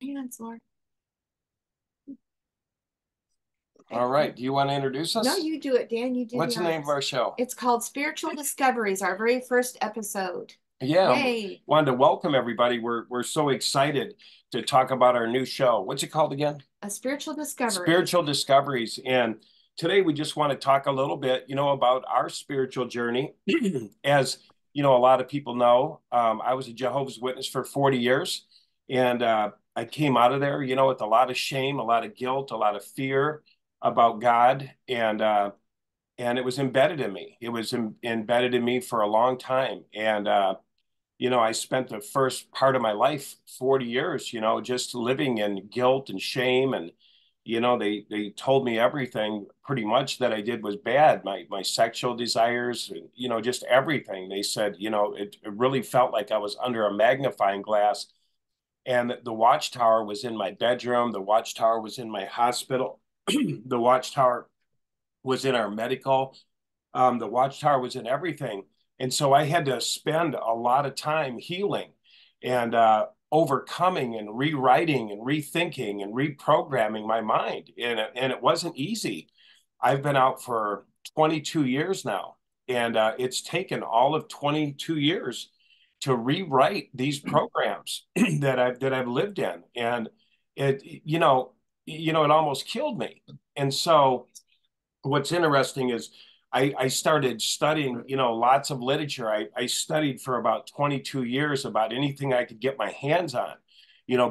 Hands, Lord. All right. Do you want to introduce No, us? you do it, Dan. You do the What's the name of honors. our show? It's called Spiritual Discoveries, our very first episode. Yeah, Yay. wanted to welcome everybody. We're so excited to talk about our new show. What's it called again? A spiritual discovery. Spiritual Discoveries. And today we just want to talk a little bit, about our spiritual journey. As a lot of people know, I was a Jehovah's Witness for 40 years, and I came out of there, with a lot of shame, a lot of guilt, a lot of fear about God, and it was embedded in me. It was embedded in me for a long time, and I spent the first part of my life, 40 years, just living in guilt and shame. And, they told me everything pretty much that I did was bad. My sexual desires, just everything. They said, it really felt like I was under a magnifying glass. And the watchtower was in my bedroom. The watchtower was in my hospital. The watchtower was in our medical. The watchtower was in everything. And so I had to spend a lot of time healing and overcoming and rewriting and rethinking and reprogramming my mind. And it wasn't easy. I've been out for 22 years now, and it's taken all of 22 years to rewrite these programs that I've lived in. And it almost killed me. And so what's interesting is I started studying, lots of literature. I studied for about 22 years about anything I could get my hands on,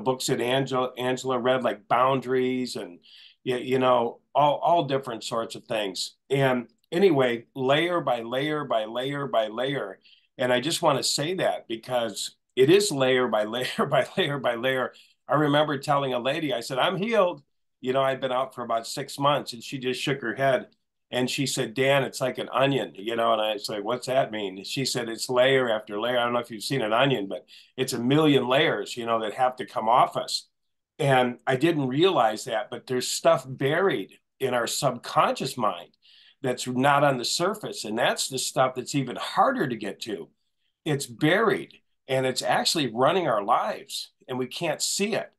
books that Angela read, like Boundaries and, all different sorts of things. And anyway, layer by layer by layer by layer. And I just want to say that because it is layer by layer by layer by layer. I remember telling a lady, I said, I'm healed. I'd been out for about 6 months, and she just shook her head. And she said, Dan, it's like an onion, and I was like, what's that mean? And she said, it's layer after layer. I don't know if you've seen an onion, but it's a million layers, that have to come off us. And I didn't realize that, but there's stuff buried in our subconscious mind that's not on the surface. And that's the stuff that's even harder to get to. It's buried, and it's actually running our lives, and we can't see it.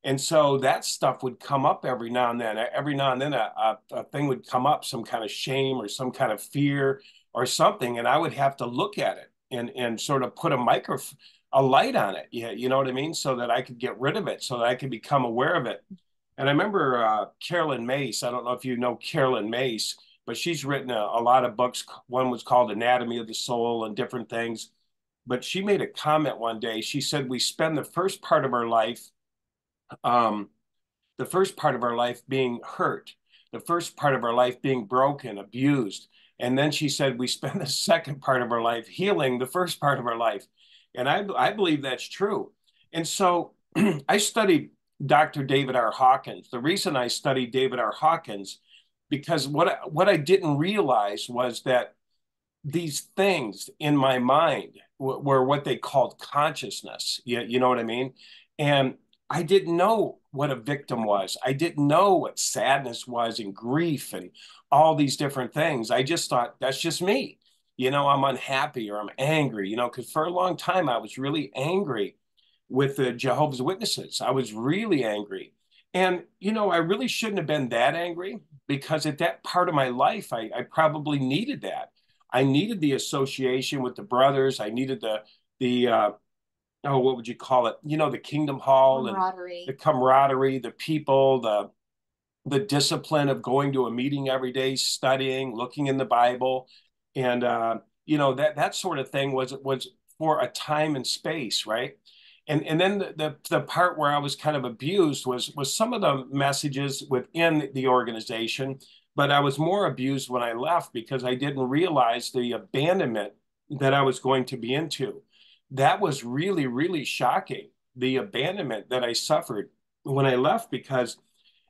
And so that stuff would come up every now and then. Every now and then, a thing would come up, some kind of shame or some kind of fear or something, and I would have to look at it and sort of put a light on it. Yeah, you know what I mean, so that I could get rid of it, so that I could become aware of it. And I remember Carolyn Mace. I don't know if you know Carolyn Mace, but she's written a lot of books. One was called Anatomy of the Soul and different things. But she made a comment one day. She said, we spend um, the first part of our life being hurt, the first part of our life being broken, abused. And then she said, we spend the second part of our life healing the first part of our life. And I believe that's true. And so I studied Dr. David R. Hawkins. The reason I studied David R. Hawkins, because what I didn't realize was that these things in my mind were what they called consciousness. You know what I mean? And I didn't know what a victim was. I didn't know what sadness was and grief and all these different things. I just thought that's just me. I'm unhappy or I'm angry, because for a long time I was really angry with the Jehovah's Witnesses. I was really angry. And, I really shouldn't have been that angry, because at that part of my life, I probably needed that. I needed the association with the brothers. I needed the oh, what would you call it? The Kingdom Hall and the Camaraderie. camaraderie, the people, the discipline of going to a meeting every day, studying, looking in the Bible, and that sort of thing was for a time and space, right? And then the part where I was kind of abused was some of the messages within the organization, but I was more abused when I left, because I didn't realize the abandonment that I was going to be into. That was really, really shocking, the abandonment that I suffered when I left, because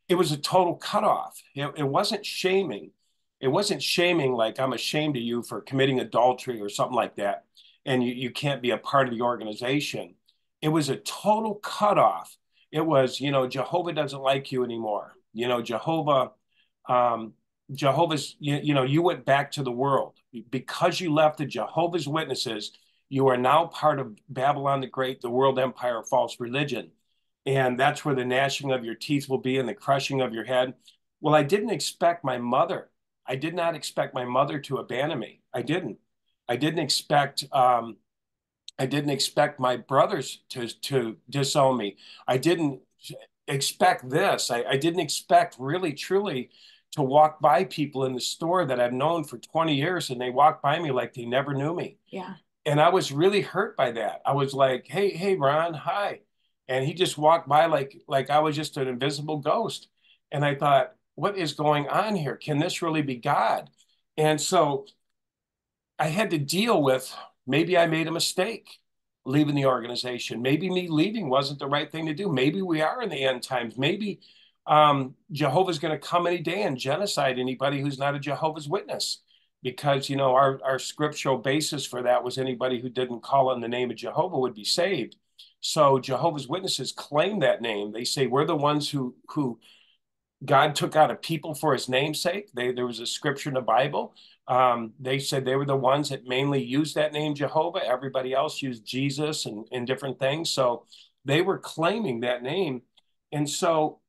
it was a total cutoff. It wasn't shaming. It wasn't shaming like, I'm ashamed of you for committing adultery or something like that, and you can't be a part of the organization. It was a total cutoff. It was, Jehovah doesn't like you anymore. Um, you went back to the world. Because you left the Jehovah's Witnesses, you are now part of Babylon the Great, the world empire of false religion. and that's where the gnashing of your teeth will be and the crushing of your head. Well, I didn't expect my mother. I did not expect my mother to abandon me. I didn't. I didn't expect I didn't expect my brothers to disown me. I didn't expect this. I didn't expect really truly to walk by people in the store that I've known for 20 years and they walk by me like they never knew me. Yeah. And I was really hurt by that. I was like, hey, Ron, hi. And he just walked by like I was just an invisible ghost. And I thought, what is going on here? Can this really be God? And so I had to deal with, maybe I made a mistake leaving the organization. Maybe me leaving wasn't the right thing to do. Maybe we are in the end times. Maybe Jehovah's going to come any day and genocide anybody who's not a Jehovah's Witness, because, our scriptural basis for that was anybody who didn't call on the name of Jehovah would be saved. So Jehovah's Witnesses claim that name. They say we're the ones who God took out a people for his namesake. There was a scripture in the Bible. They said they were the ones that mainly used that name Jehovah. Everybody else used Jesus and different things. So they were claiming that name. And so,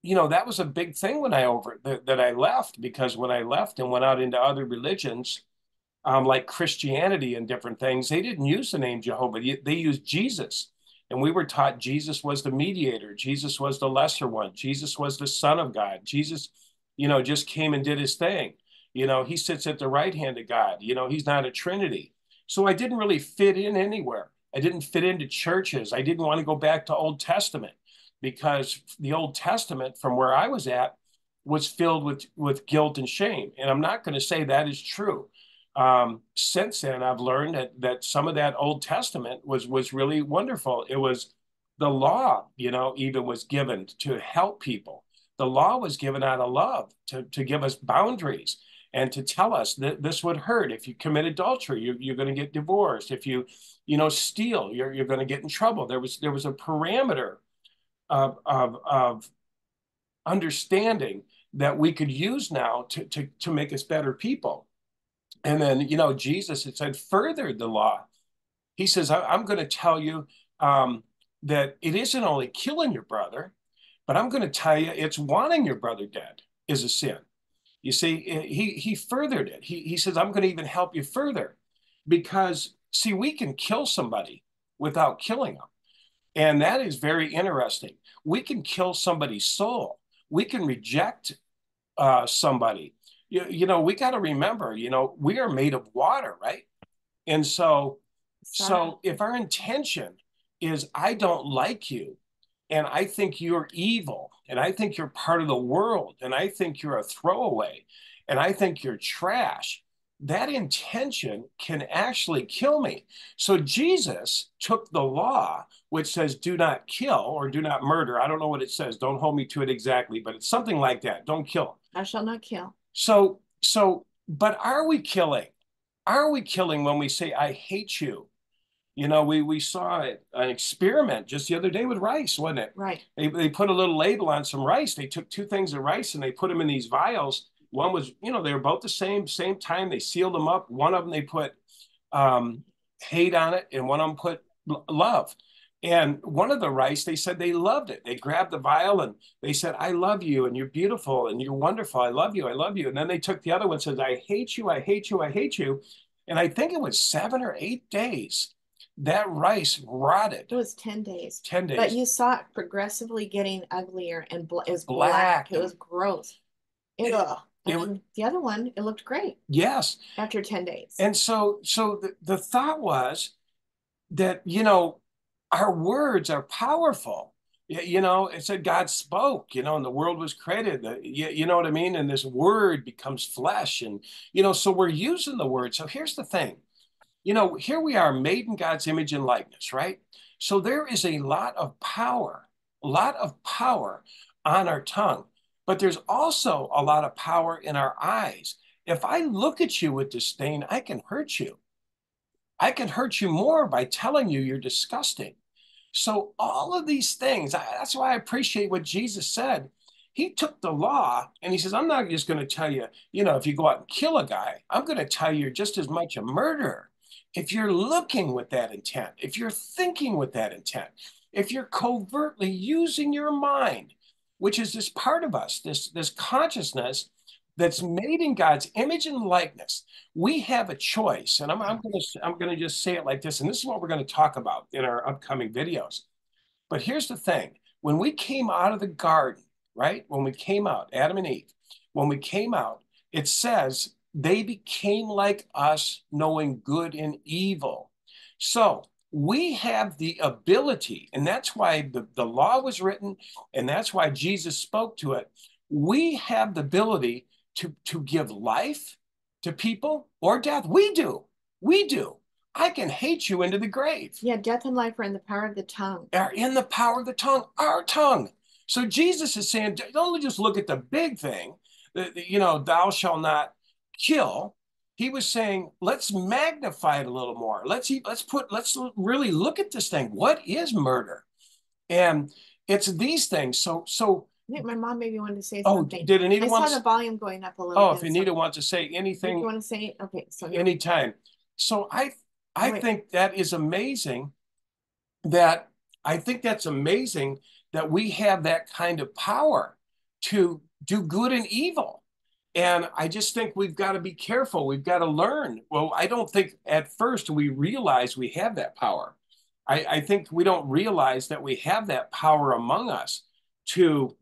that was a big thing when that I left, because when I left and went out into other religions, like Christianity and different things, they didn't use the name Jehovah. They used Jesus. And we were taught Jesus was the mediator. Jesus was the lesser one. Jesus was the Son of God. Jesus, just came and did his thing. He sits at the right hand of God. He's not a Trinity. So I didn't really fit in anywhere. I didn't fit into churches. I didn't want to go back to Old Testament, because the Old Testament from where I was at was filled with guilt and shame. And I'm not going to say that is true. Since then, I've learned that some of that Old Testament was really wonderful. It was the law, even was given to help people. The law was given out of love to give us boundaries and to tell us that this would hurt. If you commit adultery, you're going to get divorced. If you steal, you're going to get in trouble. There was a parameter of understanding that we could use now to make us better people. And then, Jesus, it said, furthered the law. He says, I'm going to tell you that it isn't only killing your brother, but I'm going to tell you it's wanting your brother dead is a sin. You see, he furthered it. He says, I'm going to even help you further, because, see, we can kill somebody without killing them. And that is very interesting. We can kill somebody's soul. We can reject somebody. We got to remember, we are made of water, right? And so if our intention is, I don't like you, and I think you're evil, and I think you're part of the world, and I think you're a throwaway, and I think you're trash, that intention can actually kill me. So Jesus took the law, which says do not kill or do not murder. I don't know what it says. Don't hold me to it exactly, but it's something like that. Don't kill. I shall not kill. So, but are we killing? Are we killing when we say, I hate you? We saw an experiment just the other day with rice, wasn't it? Right. They put a little label on some rice. They took two things of rice and they put them in these vials. One was, they were both the same time. They sealed them up. One of them, they put hate on it, and one of them put love. And one of the rice, they said they loved it. They grabbed the vial and they said, I love you, and you're beautiful, and you're wonderful. I love you. I love you. And then they took the other one and said, I hate you. I hate you. I hate you. And I think it was 7 or 8 days that rice rotted. It was 10 days. 10 days. But you saw it progressively getting uglier, and it was black. It was gross. And the other one, it looked great. Yes. After 10 days. And so the thought was that, our words are powerful. It said God spoke, and the world was created. You know what I mean? And this word becomes flesh. And, so we're using the word. So here's the thing. Here we are, made in God's image and likeness, right? So there is a lot of power on our tongue. But there's also a lot of power in our eyes. If I look at you with disdain, I can hurt you. I can hurt you more by telling you you're disgusting. So all of these things, that's why I appreciate what Jesus said. He took the law and he says, I'm not just going to tell you, if you go out and kill a guy, I'm going to tell you you're just as much a murderer. If you're looking with that intent, if you're thinking with that intent, if you're covertly using your mind, which is this part of us, this consciousness that's made in God's image and likeness, we have a choice. And I'm gonna just say it like this, and this is what we're going to talk about in our upcoming videos. But here's the thing: when we came out of the garden, right? When we came out, Adam and Eve, when we came out, it says they became like us, knowing good and evil. So we have the ability, and that's why the law was written, and that's why Jesus spoke to it. We have the ability to give life to people or death. We do. We do. I can hate you into the grave. Yeah, death and life are in the power of the tongue. Are in the power of the tongue, our tongue. So Jesus is saying, don't just look at the big thing, thou shalt not kill. He was saying, let's magnify it a little more. Let's really look at this thing. What is murder? And it's these things. So I think my mom maybe wanted to say oh, something. did Anita I want saw to? the volume going up a little Oh, bit. if Anita wants to say Did anything, you want to say? Okay, so no. anytime. So I Wait. think that is amazing. That I think that's amazing that we have that kind of power to do good and evil. And I just think we've got to be careful. We've got to learn. Well, I don't think at first we realize we have that power. I think we don't realize that we have that power among us to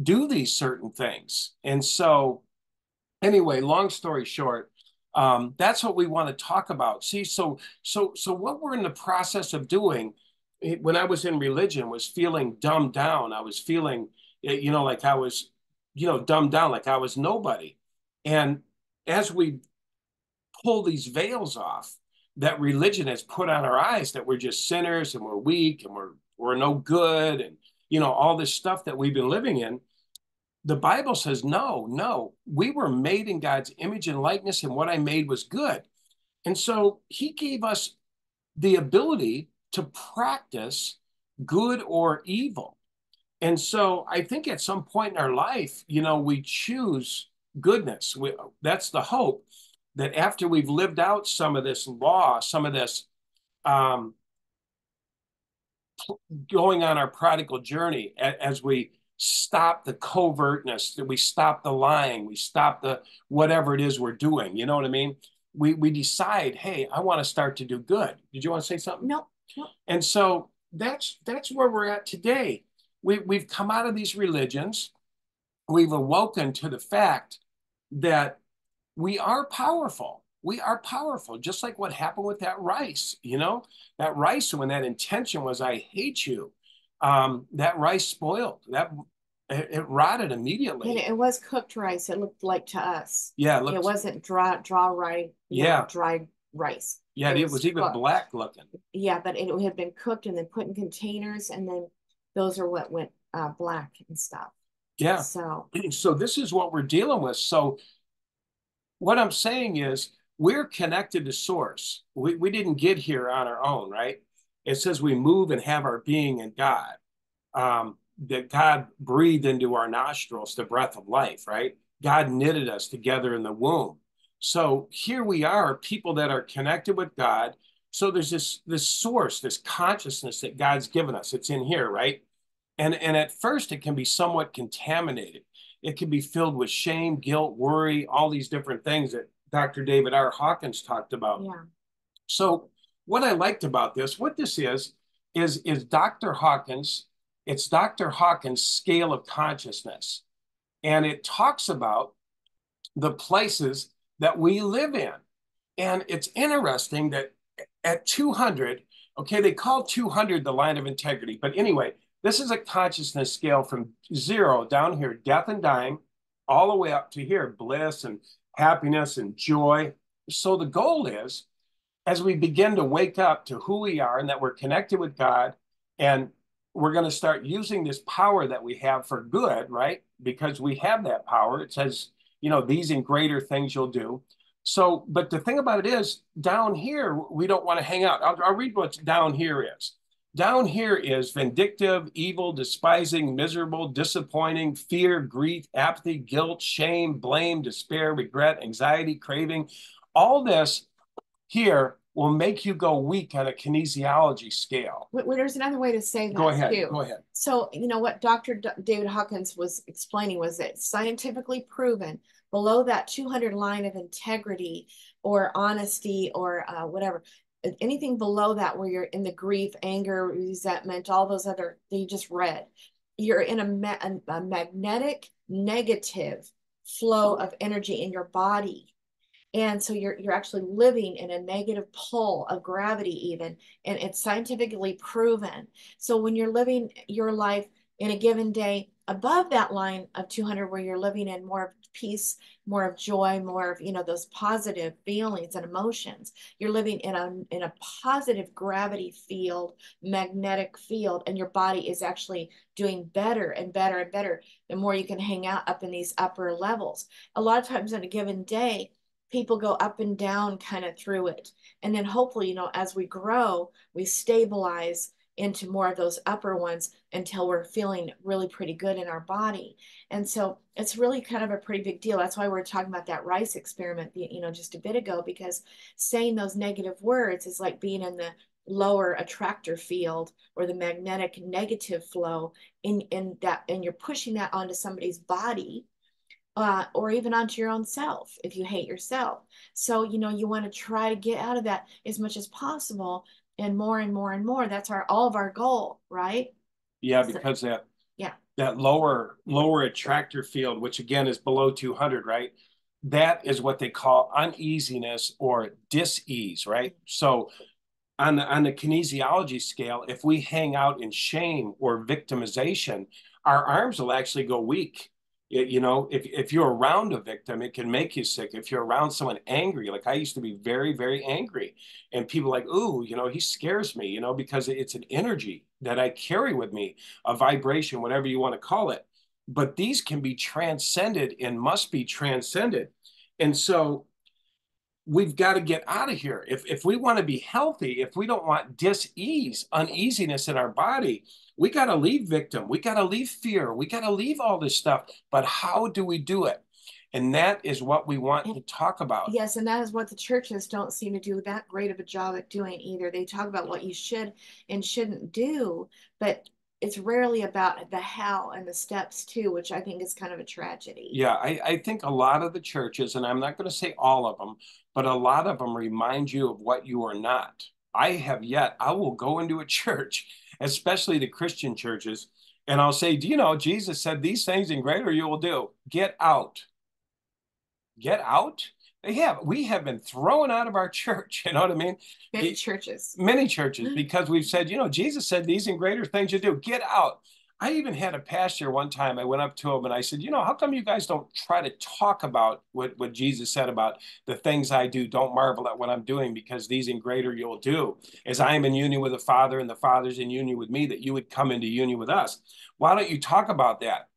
do these certain things. And so, anyway, long story short, that's what we want to talk about. See, so what we're in the process of doing when I was in religion was feeling dumbed down. I was feeling, like I was, dumbed down, like I was nobody. And as we pull these veils off that religion has put on our eyes, that we're just sinners and we're weak and we're no good, and all this stuff that we've been living in, the Bible says, no, we were made in God's image and likeness, and what I made was good. And so he gave us the ability to practice good or evil. And so I think at some point in our life, we choose goodness. That's the hope, that after we've lived out some of this law, some of this um, going on our prodigal journey, as we stop the covertness, that we stop the lying, we stop the whatever it is we're doing. You know what I mean? We decide, hey, I want to start to do good. Did you want to say something? No. And so that's where we're at today. We've come out of these religions. We've awoken to the fact that we are powerful. We are powerful, just like what happened with that rice. That rice, when that intention was, I hate you, that rice spoiled. It rotted immediately. And it was cooked rice. It looked like to us. Yeah, it wasn't dry rice. Yeah, dry rice. Yeah, it was even black looking. Yeah, but it had been cooked and then put in containers, and then those are what went black and stuff. Yeah. So this is what we're dealing with. So what I'm saying is we're connected to source. We didn't get here on our own, right? It says we move and have our being in God. That God breathed into our nostrils the breath of life, right? God knitted us together in the womb. So here we are, people that are connected with God. So there's this source, this consciousness that God's given us. It's in here, right? And at first it can be somewhat contaminated. It can be filled with shame, guilt, worry, all these different things that Dr. David R. Hawkins talked about. Yeah. So what I liked about this, what this is Dr. Hawkins. It's Dr. Hawkins' scale of consciousness. And it talks about the places that we live in. And it's interesting that at 200, okay, they call 200 the line of integrity. But anyway, this is a consciousness scale from 0 down here, death and dying, all the way up to here, bliss and happiness and joy. So the goal is, as we begin to wake up to who we are and that we're connected with God, and we're going to start using this power that we have for good, right? Because we have that power. It says, these and greater things you'll do. So, but the thing about it is, down here, we don't want to hang out. I'll read what down here is. Down here is vindictive, evil, despising, miserable, disappointing, fear, grief, apathy, guilt, shame, blame, despair, regret, anxiety, craving. All this here will make you go weak on a kinesiology scale. Well, there's another way to say that Go ahead. too. Go ahead. So, what Dr. David Hawkins was explaining was that scientifically proven below that 200 line of integrity or honesty or whatever, anything below that where you're in the grief, anger, resentment, all those other, that you just read, you're in a magnetic negative flow of energy in your body. And so you're actually living in a negative pull of gravity even, and it's scientifically proven. So when you're living your life in a given day above that line of 200, where you're living in more of peace, more of joy, more of, those positive feelings and emotions, you're living in a positive gravity field, magnetic field, and your body is actually doing better and better and better the more you can hang out up in these upper levels. A lot of times in a given day, people go up and down kind of through it. And then hopefully, as we grow, we stabilize into more of those upper ones until we're feeling really pretty good in our body. And so it's really kind of a pretty big deal. That's why we're talking about that rice experiment, just a bit ago, because saying those negative words is like being in the lower attractor field or the magnetic negative flow in that, and you're pushing that onto somebody's body, or even onto your own self if you hate yourself. So, you want to try to get out of that as much as possible, and more and more and more. That's all of our goal, right? Yeah, because yeah, that lower attractor field, which again is below 200, right? That is what they call uneasiness or dis-ease, right? So on the kinesiology scale, if we hang out in shame or victimization, our arms will actually go weak. If you're around a victim, it can make you sick. If you're around someone angry, like I used to be very, very angry, and people like, ooh, he scares me, because it's an energy that I carry with me, a vibration, whatever you want to call it. But these can be transcended and must be transcended. And so we've got to get out of here. If we want to be healthy, if we don't want dis-ease, uneasiness in our body, we got to leave victim. We got to leave fear. We got to leave all this stuff. But how do we do it? And that is what we want to talk about. Yes, and that is what the churches don't seem to do that great of a job at doing either. They talk about what you should and shouldn't do, but it's rarely about the how and the steps too, which I think is kind of a tragedy. Yeah, I think a lot of the churches, and I'm not going to say all of them, but a lot of them remind you of what you are not. I will go into a church, especially the Christian churches, and I'll say, do you know, Jesus said these things and greater you will do. Get out. Get out. We have been thrown out of our church. You know what I mean? Many churches. Many churches, because we've said, Jesus said these and greater things you do. Get out. I even had a pastor one time. I went up to him and I said, how come you guys don't try to talk about what Jesus said about the things I do? Don't marvel at what I'm doing, because these and greater you'll do. As I am in union with the Father and the Father's in union with me, that you would come into union with us. Why don't you talk about that?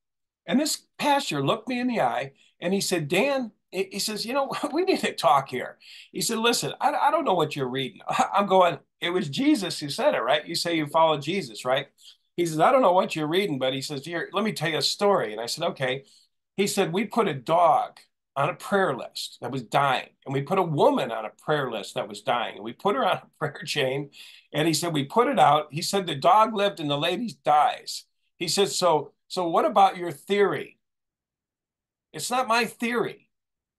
And this pastor looked me in the eye and he said, Dan, he says, we need to talk here. He said, listen, I don't know what you're reading. I'm going, it was Jesus who said it, right? You say you follow Jesus, right? He says, I don't know what you're reading, but he says, here, let me tell you a story. And I said, okay. He said, we put a dog on a prayer list that was dying, and we put a woman on a prayer list that was dying, and we put her on a prayer chain. And he said, we put it out. He said, the dog lived and the lady dies. He said, so what about your theory? It's not my theory.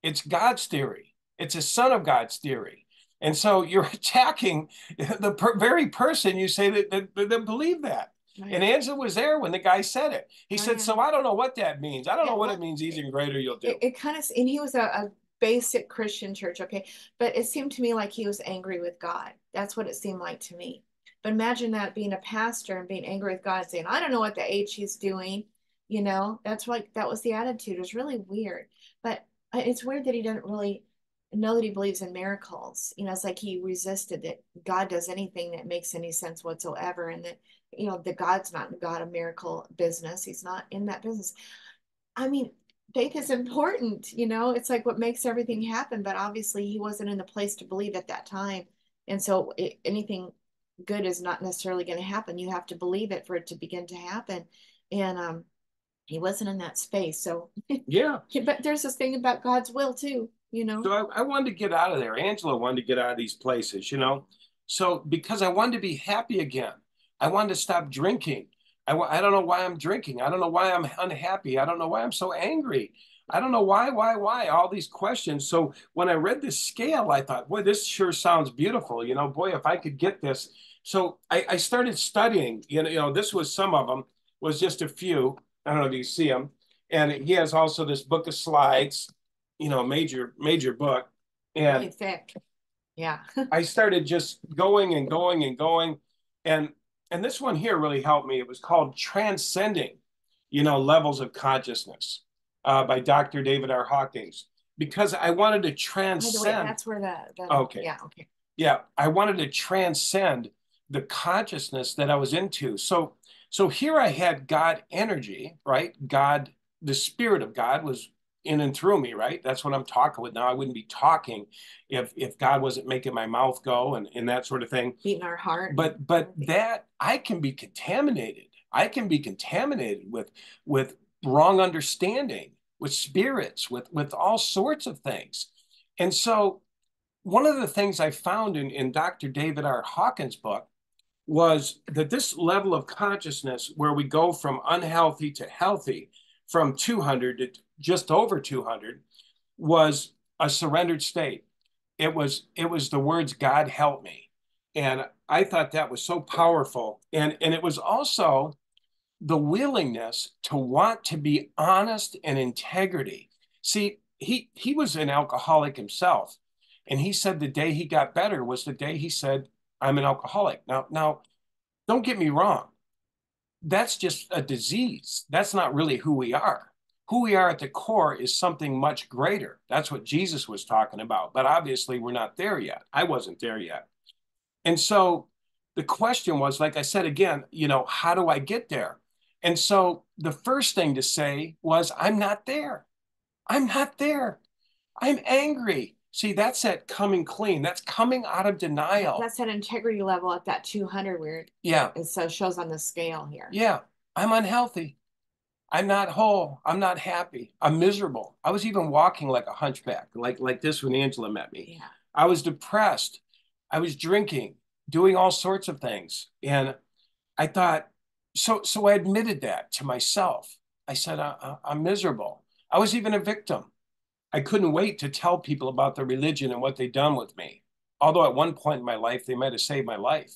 It's God's theory. It's a son of God's theory. And so you're attacking the very person you say that believe that. Right. And Angela was there when the guy said it. He said, so I don't know what that means. I don't know what it means. Even greater you'll do. It kind of, and he was a basic Christian church, okay? But it seemed to me like he was angry with God. That's what it seemed like to me. But imagine that, being a pastor and being angry with God, saying, I don't know what the H he's doing. That's like, that was the attitude. It was really weird. But it's weird that he doesn't really know that he believes in miracles. It's like he resisted that God does anything that makes any sense whatsoever, and that that God's not in the God of miracle business. He's not in that business. I mean, faith is important. It's like what makes everything happen. But obviously, he wasn't in the place to believe at that time, and so anything good is not necessarily going to happen. You have to believe it for it to begin to happen, and he wasn't in that space. So yeah. But there's this thing about God's will too. you know? So I wanted to get out of there. Angela wanted to get out of these places, you know? So because I wanted to be happy again, I wanted to stop drinking. I don't know why I'm drinking. I don't know why I'm unhappy. I don't know why I'm so angry. I don't know why, all these questions. So when I read this scale, I thought, boy, this sure sounds beautiful. You know, boy, if I could get this. So I started studying, this was some of them, was just a few. I don't know if you see them. And he has also this book of slides, major book. And really thick. Yeah. I started just going and going and going. And this one here really helped me. It was called Transcending, Levels of Consciousness, by Dr. David R. Hawkins, because I wanted to transcend. That's where okay. Yeah, okay. Yeah, I wanted to transcend the consciousness that I was into. So here I had God energy, right? God, the spirit of God was in and through me, right? That's what I'm talking with now. I wouldn't be talking if God wasn't making my mouth go and that sort of thing. Beating our heart. But that I can be contaminated. I can be contaminated with wrong understanding, with spirits, with all sorts of things. And so one of the things I found in Dr. David R. Hawkins' book was that this level of consciousness, where we go from unhealthy to healthy, from 200 to just over 200, was a surrendered state. It was the words, God help me. And I thought that was so powerful. And it was also the willingness to want to be honest and integrity. See, he was an alcoholic himself. And he said the day he got better was the day he said, I'm an alcoholic. Now, don't get me wrong. That's just a disease. That's not really who we are. Who we are at the core is something much greater. That's what Jesus was talking about. But obviously, we're not there yet. I wasn't there yet. And so the question was, like I said again, how do I get there? And so the first thing to say was, I'm not there. I'm not there. I'm angry. See, that's that coming clean. That's coming out of denial. That's that integrity level at that 200 weird. Yeah. And so it shows on the scale here. Yeah. I'm unhealthy. I'm not whole. I'm not happy. I'm miserable. I was even walking like a hunchback, like this when Angela met me. Yeah. I was depressed. I was drinking, doing all sorts of things. And I thought, so I admitted that to myself. I said, I'm miserable. I was even a victim. I couldn't wait to tell people about their religion and what they'd done with me. Although at one point in my life, they might have saved my life.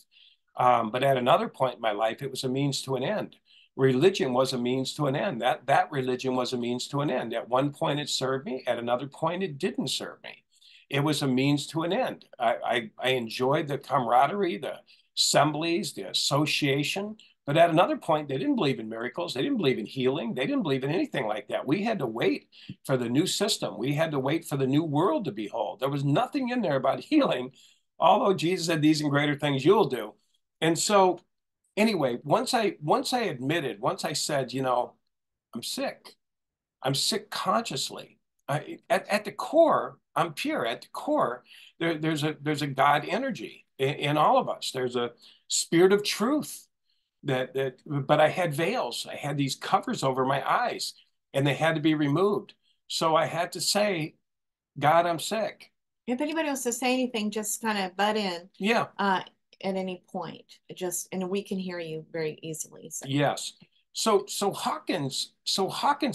But at another point in my life, it was a means to an end. Religion was a means to an end. That religion was a means to an end. At one point, it served me. At another point, it didn't serve me. It was a means to an end. I enjoyed the camaraderie, the assemblies, the association. But at another point, they didn't believe in miracles. They didn't believe in healing. They didn't believe in anything like that. We had to wait for the new system. We had to wait for the new world to behold. There was nothing in there about healing, although Jesus said, these and greater things you'll do. And so anyway, once I admitted, once I said, I'm sick consciously. At the core, I'm pure. At the core, there's a God energy in all of us. There's a spirit of truth but I had veils. I had these covers over my eyes, and they had to be removed. So I had to say, God, I'm sick. If anybody wants to say anything, just kind of butt in. Yeah. At any point, and we can hear you very easily. So. Yes. So Hawkins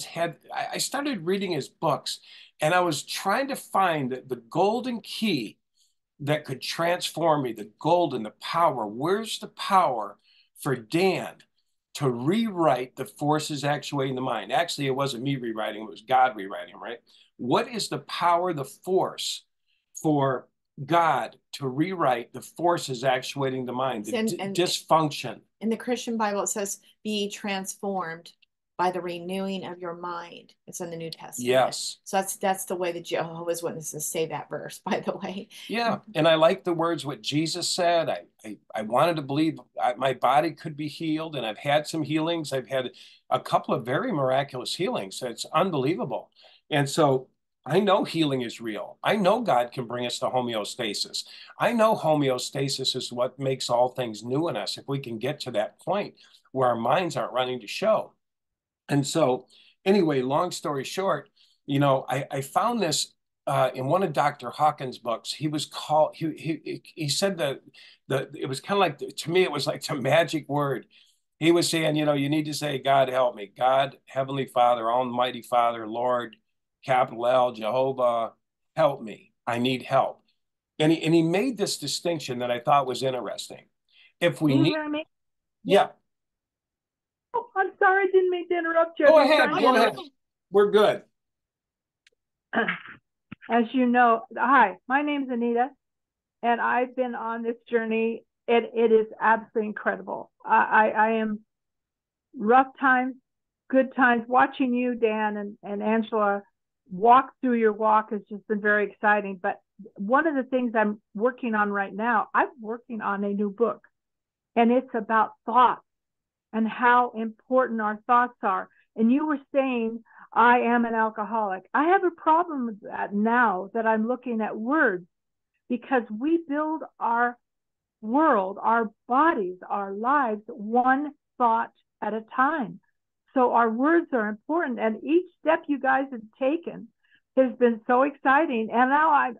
had, I started reading his books, and I was trying to find the golden key that could transform me, the golden, the power. Where's the power for Dan to rewrite the forces actuating the mind? Actually, it wasn't me rewriting, it was God rewriting, right? What is the power, the force for God to rewrite the forces actuating the mind, the dysfunction? In the Christian Bible, it says, be transformed by the renewing of your mind. It's in the New Testament. Yes. So that's the way the Jehovah's Witnesses say that verse, by the way. Yeah. And I like the words what Jesus said. I wanted to believe my body could be healed, and I've had some healings. I've had a couple of very miraculous healings. It's unbelievable. And so I know healing is real. I know God can bring us to homeostasis. I know homeostasis is what makes all things new in us, if we can get to that point where our minds aren't running to show. And so anyway, long story short, I found this in one of Dr. Hawkins' books, he was called. He said that it was kind of like, to me, it was like the magic word. He was saying, you know, you need to say, God help me, God, Heavenly Father, Almighty Father, Lord, capital L, Jehovah, help me. I need help. And he made this distinction that I thought was interesting. If we Can you need, hear me? yeah, Oh, I'm sorry, I didn't mean to interrupt you. I've go been ahead, trying to go ahead. We're good. As you know, hi, my name's Anita, and I've been on this journey. It is absolutely incredible. I am rough times, good times. Watching you, Dan and Angela, walk through your walk has just been very exciting. But one of the things I'm working on right now, I'm working on a new book, and it's about thoughts and how important our thoughts are. And you were saying, I am an alcoholic. I have a problem with that now that I'm looking at words, because we build our world, our bodies, our lives, one thought at a time. So our words are important, and each step you guys have taken has been so exciting. And now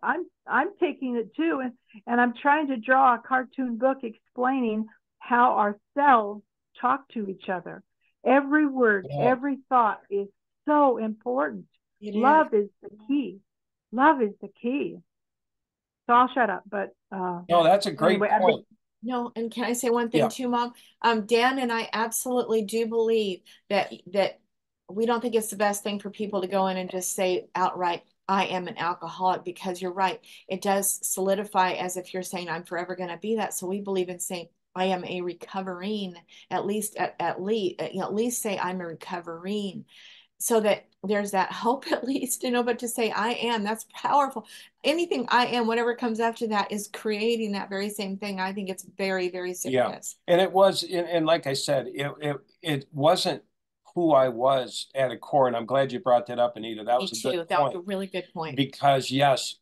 I'm taking it too, and I'm trying to draw a cartoon book explaining how our cells talk to each other. Every word, Yeah. every thought is so important. Love is the key. Love is the key. So I'll shut up. But No, that's a great anyway, point. No, and can I say one thing Yeah. too, Mom? Dan and I absolutely do believe that we don't think it's the best thing for people to go in and just say outright, I am an alcoholic, because you're right. It does solidify as if you're saying I'm forever going to be that. So we believe in saying I am a recovering, at least say I'm a recovering, so that there's that hope at least, but to say I am, that's powerful. Anything I am, whatever comes after that, is creating that very same thing. I think it's very, very Yeah. serious. And it was, and like I said, it wasn't who I was at a core. And I'm glad you brought that up, Anita. That Me was a good too. That was a point. really good point. Because yes,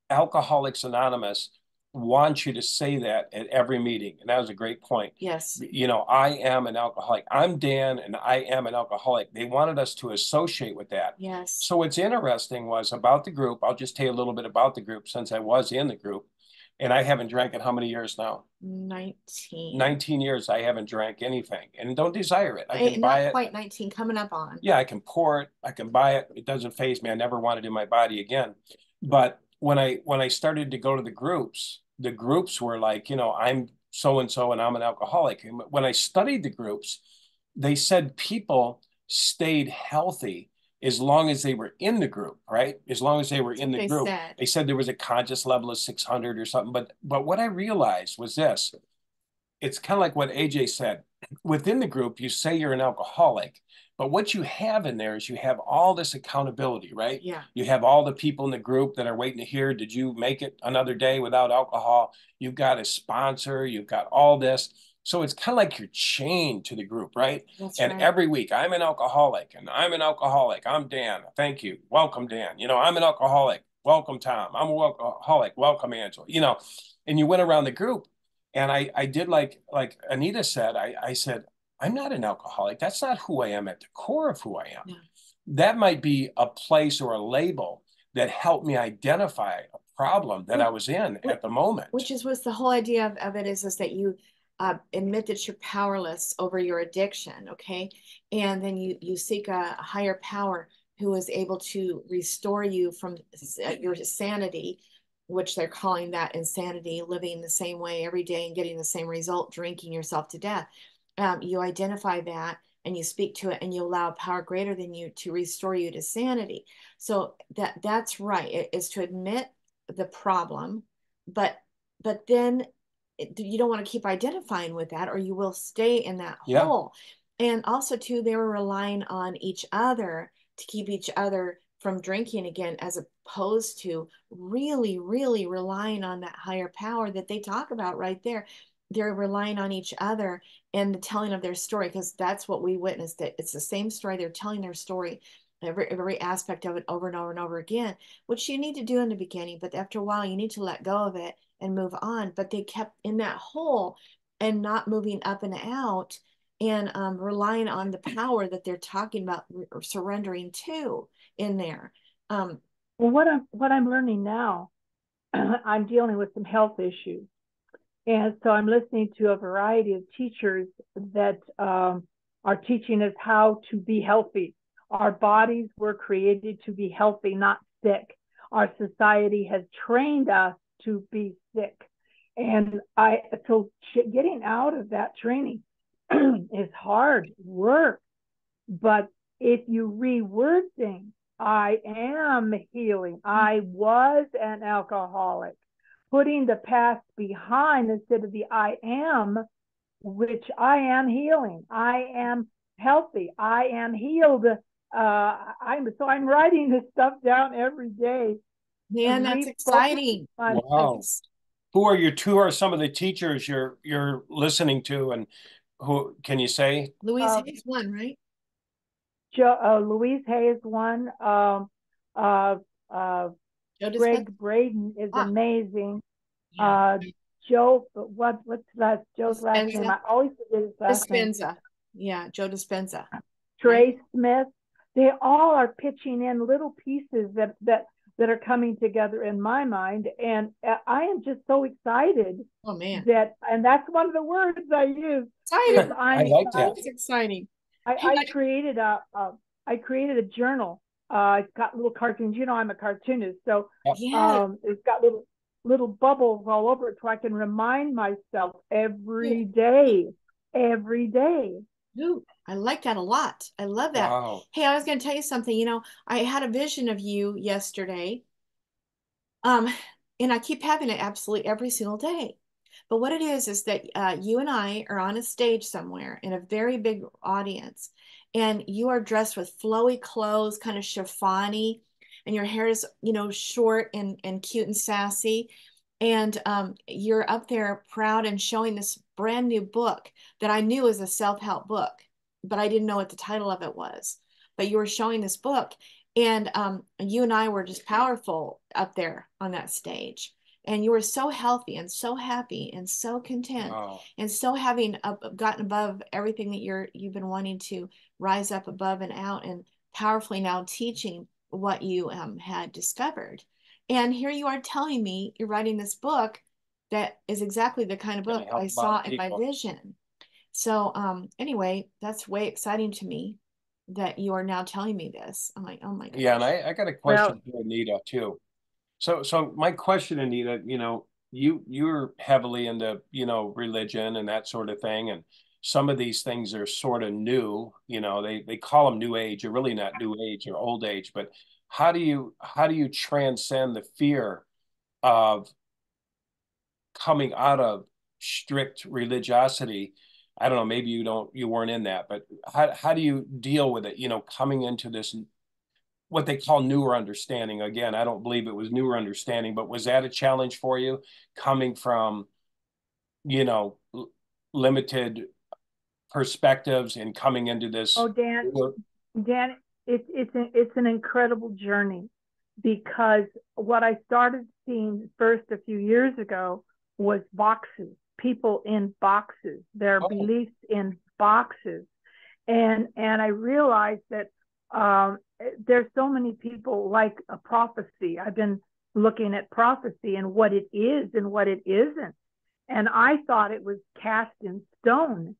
Alcoholics Anonymous wants you to say that at every meeting. And that was a great point. Yes. You know, I am an alcoholic. I'm Dan and I am an alcoholic. They wanted us to associate with that. Yes. So what's interesting was about the group. I'll just tell you a little bit about the group since I was in the group. And I haven't drank in how many years now? 19. 19 years I haven't drank anything and don't desire it. I can Not buy it. quite 19, coming up on. Yeah, I can pour it. I can buy it. It doesn't faze me. I never want it in my body again. But when I started to go to the groups were like, you know, I'm so and so and I'm an alcoholic. And when I studied the groups, they said people stayed healthy as long as they were in the group, right? As long as they were in the group. They said there was a conscious level of 600 or something. But what I realized was this. It's kind of like what AJ said. Within the group, you say you're an alcoholic, but what you have in there is you have all this accountability, right? Yeah. You have all the people in the group that are waiting to hear, did you make it another day without alcohol? You've got a sponsor, you've got all this. So it's kind of like you're chained to the group, right? That's and right. Every week, I'm an alcoholic and I'm an alcoholic. I'm Dan. Thank you. Welcome, Dan. You know, I'm an alcoholic. Welcome, Tom. I'm an alcoholic. Welcome, Angela. You know, and you went around the group. And I did like Anita said, I said, I'm not an alcoholic. That's not who I am at the core of who I am. Yeah. That might be a place or a label that helped me identify a problem that I was in at the moment. Which is what's the whole idea of it is that you admit that you're powerless over your addiction, okay? And then you seek a higher power who is able to restore you from your sanity, which they're calling that insanity, living the same way every day and getting the same result, drinking yourself to death. You identify that and you speak to it and you allow power greater than you to restore you to sanity. So that's right. It is to admit the problem, but then you don't want to keep identifying with that or you will stay in that hole. And also too, they were relying on each other to keep each other from drinking again, as opposed to really, really relying on that higher power that they talk about right there. They're relying on each other and the telling of their story, because that's what we witnessed. That it's the same story. They're telling their story, every aspect of it over and over and over again, which you need to do in the beginning. But after a while, you need to let go of it and move on. But they kept in that hole and not moving up and out and relying on the power that they're talking about or surrendering to in there. Well, what I'm learning now, I'm dealing with some health issues. And so I'm listening to a variety of teachers that are teaching us how to be healthy. Our bodies were created to be healthy, not sick. Our society has trained us to be sick. And so getting out of that training is hard work. But if you reword things, I am healing. I was an alcoholic. Putting the past behind instead of the I am, which I am healing. I am healthy. I am healed. I'm writing this stuff down every day. Man, that's exciting. Wow. Who are some of the teachers you're listening to, and who can you say? Louise Hay's one, right? Louise Hay is one. Greg Braden is amazing. Yeah. Joe, what's Joe's last name? I always forget his last name. Yeah, Joe Dispenza. Trey Smith. They all are pitching in little pieces that are coming together in my mind, and I am just so excited. Oh man! And that's one of the words I use. Excited. I like that. It's exciting. I created a journal. It's got little cartoons. You know, I'm a cartoonist, so it's got little bubbles all over it, so I can remind myself every day. Ooh, I like that a lot. I love that. Wow. Hey, I was going to tell you something. You know, I had a vision of you yesterday. And I keep having it absolutely every single day. But what it is that you and I are on a stage somewhere in a very big audience, and you are dressed with flowy clothes, kind of chiffony, and your hair is, you know, short and cute and sassy. And you're up there proud and showing this brand new book that I knew was a self-help book, but I didn't know what the title of it was. But you were showing this book, and you and I were just powerful up there on that stage. And you were so healthy and so happy and so content. Wow. And so having gotten above everything that you've been wanting to rise up above and out, and powerfully now teaching what you had discovered. And here you are telling me you're writing this book that is exactly the kind of book I saw in my vision. So anyway, that's way exciting to me that you are now telling me this. I'm like, oh my gosh. Yeah, and I got a question for Anita too. So my question, Anita, you know, you're heavily into, you know, religion and that sort of thing, and some of these things are sort of new. You know, they call them new age. You're really not new age or old age, but how do you transcend the fear of coming out of strict religiosity? I don't know, maybe you weren't in that, but how do you deal with it, you know, coming into this what they call newer understanding? Again, I don't believe it was newer understanding, but was that a challenge for you, coming from, you know, limited perspectives and coming into this? Oh, Dan, it's an incredible journey, because what I started seeing first a few years ago was boxes, people in boxes, their beliefs in boxes. And I realized that there's so many people like a prophecy. I've been looking at prophecy and what it is and what it isn't. And I thought it was cast in stone.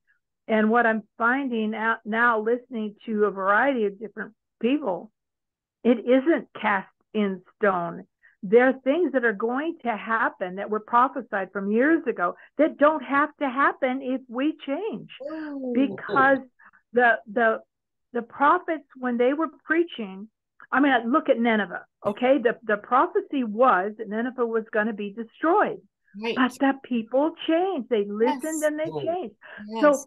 And what I'm finding out now, listening to a variety of different people, it isn't cast in stone. There are things that are going to happen that were prophesied from years ago that don't have to happen if we change. Because the prophets, when they were preaching, I mean, look at Nineveh, okay? The prophecy was that Nineveh was going to be destroyed. Right. But the people changed. They listened and they changed. So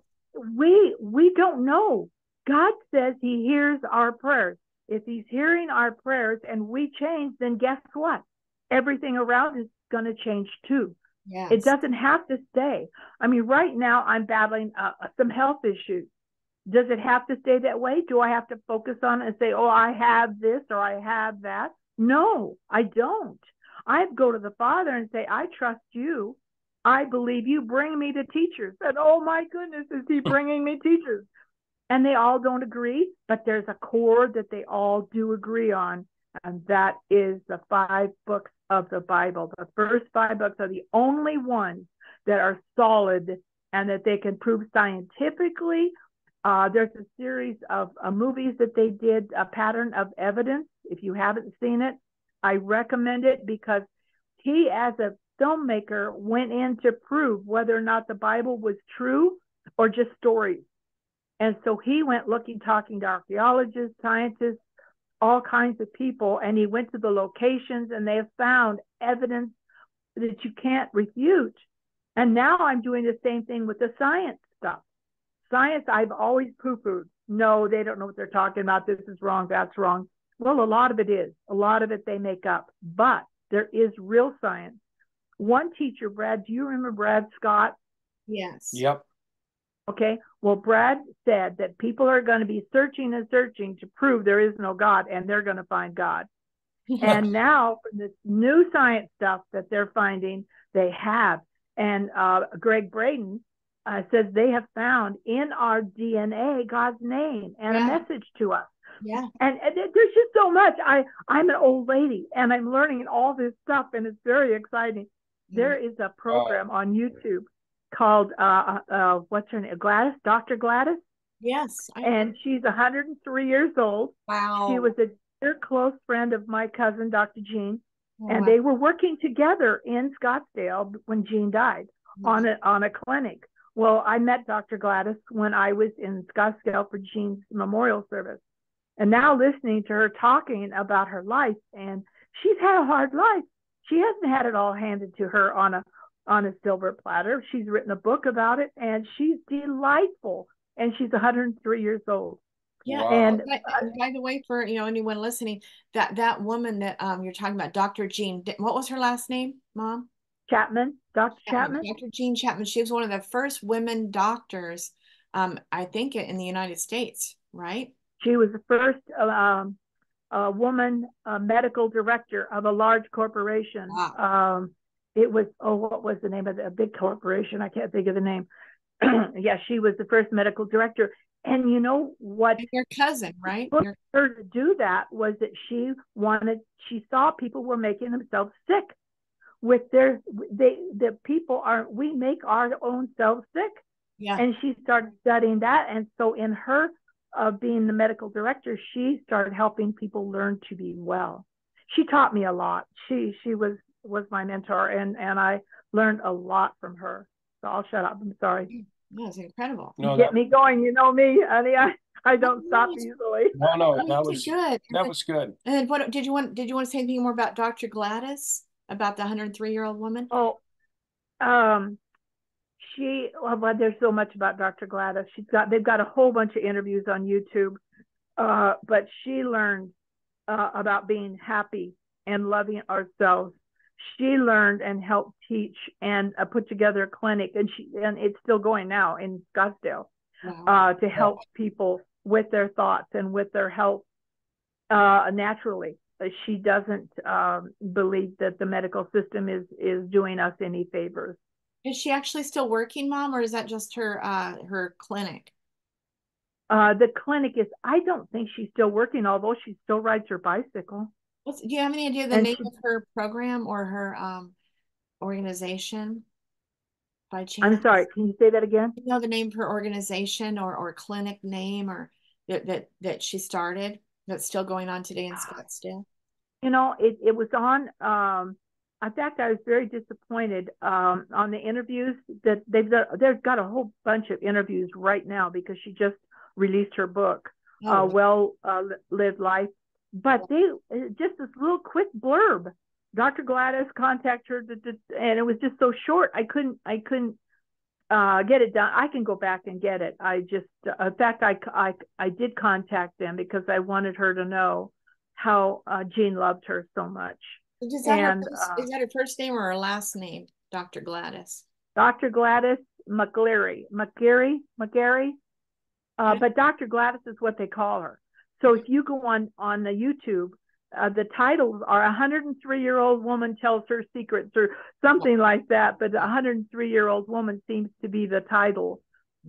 we don't know. God says he hears our prayers. If he's hearing our prayers and we change, then guess what? Everything around is going to change too. Yes. It doesn't have to stay. I mean, right now I'm battling some health issues. Does it have to stay that way? Do I have to focus on it and say, oh, I have this or I have that? No, I don't. I go to the Father and say, I trust you. I believe you. Bring me the teachers. And oh my goodness, is he bringing me teachers? And they all don't agree, but there's a core that they all do agree on. And that is the 5 books of the Bible. The first 5 books are the only ones that are solid and that they can prove scientifically. There's a series of movies that they did, A Pattern of Evidence. If you haven't seen it, I recommend it, because he, as a filmmaker, went in to prove whether or not the Bible was true or just stories. And so he went looking, talking to archaeologists, scientists, all kinds of people, and he went to the locations, and they have found evidence that you can't refute. And now I'm doing the same thing with the science stuff. Science, I've always poo-pooed. No, they don't know what they're talking about. This is wrong. That's wrong. Well, a lot of it is. A lot of it they make up. But there is real science. One teacher, Brad, do you remember Brad Scott? Yes. Yep. Okay. Well, Brad said that people are going to be searching and searching to prove there is no God, and they're going to find God. And now, from this new science stuff that they're finding, they have. And Greg Braden says they have found in our DNA God's name and a message to us. Yeah. And there's just so much. I'm an old lady, and I'm learning all this stuff, and it's very exciting. There is a program on YouTube called what's her name? Gladys, Dr. Gladys. Yes. And she's 103 years old. Wow. She was a dear close friend of my cousin, Dr. Jean, and wow. they were working together in Scottsdale when Jean died on a clinic. Well, I met Dr. Gladys when I was in Scottsdale for Jean's memorial service. And now listening to her talking about her life, and she's had a hard life. She hasn't had it all handed to her on a silver platter. She's written a book about it, and she's delightful. And she's 103 years old. Yeah. Wow. And by the way, for anyone listening, that woman that you're talking about, Dr. Jean, what was her last name, Mom? Chapman, Dr. Chapman. Dr. Jean Chapman. She was one of the first women doctors, I think, in the United States, right? She was the first woman medical director of a large corporation. Wow. It was, what was the name of a big corporation? I can't think of the name. Yeah, she was the first medical director. And you know what? Your cousin, right? Put her to do that was that she saw people were making themselves sick with the people we make our own selves sick. Yeah. And she started studying that. And so in her being the medical director, she started helping people learn to be well. She taught me a lot. She was my mentor, and I learned a lot from her. So I'll shut up. I'm sorry. No, it's incredible. You get me going. You know me, honey. I don't stop easily. No, that was good. That was good. And then what did you want to say anything more about Dr. Gladys, about the 103-year-old woman? Oh, there's so much about Dr. Gladys. They've got a whole bunch of interviews on YouTube. But she learned about being happy and loving ourselves. She learned and helped teach and put together a clinic, and it's still going now in Scottsdale. Wow. To help people with their thoughts and with their health naturally. She doesn't believe that the medical system is doing us any favors. Is she actually still working, Mom, or is that just her clinic? The clinic is, I don't think she's still working, although she still rides her bicycle. Do you have any idea the name of her program or her organization by chance? I'm sorry, can you say that again? Do you know the name of her organization or clinic name or that she started that's still going on today in Scottsdale? You know, it was on, in fact, I was very disappointed on the interviews that they've got a whole bunch of interviews right now because she just released her book, Lived Life. But they just this little quick blurb. Dr. Gladys contacted her, and it was just so short. I couldn't get it done. I can go back and get it. In fact, I did contact them because I wanted her to know how Jean loved her so much. Is that her first name or her last name, Dr. Gladys? Dr. Gladys McGarry. But Dr. Gladys is what they call her. So if you go on the YouTube, the titles are 103-year-old woman tells her secrets or something like that. But the 103-year-old woman seems to be the title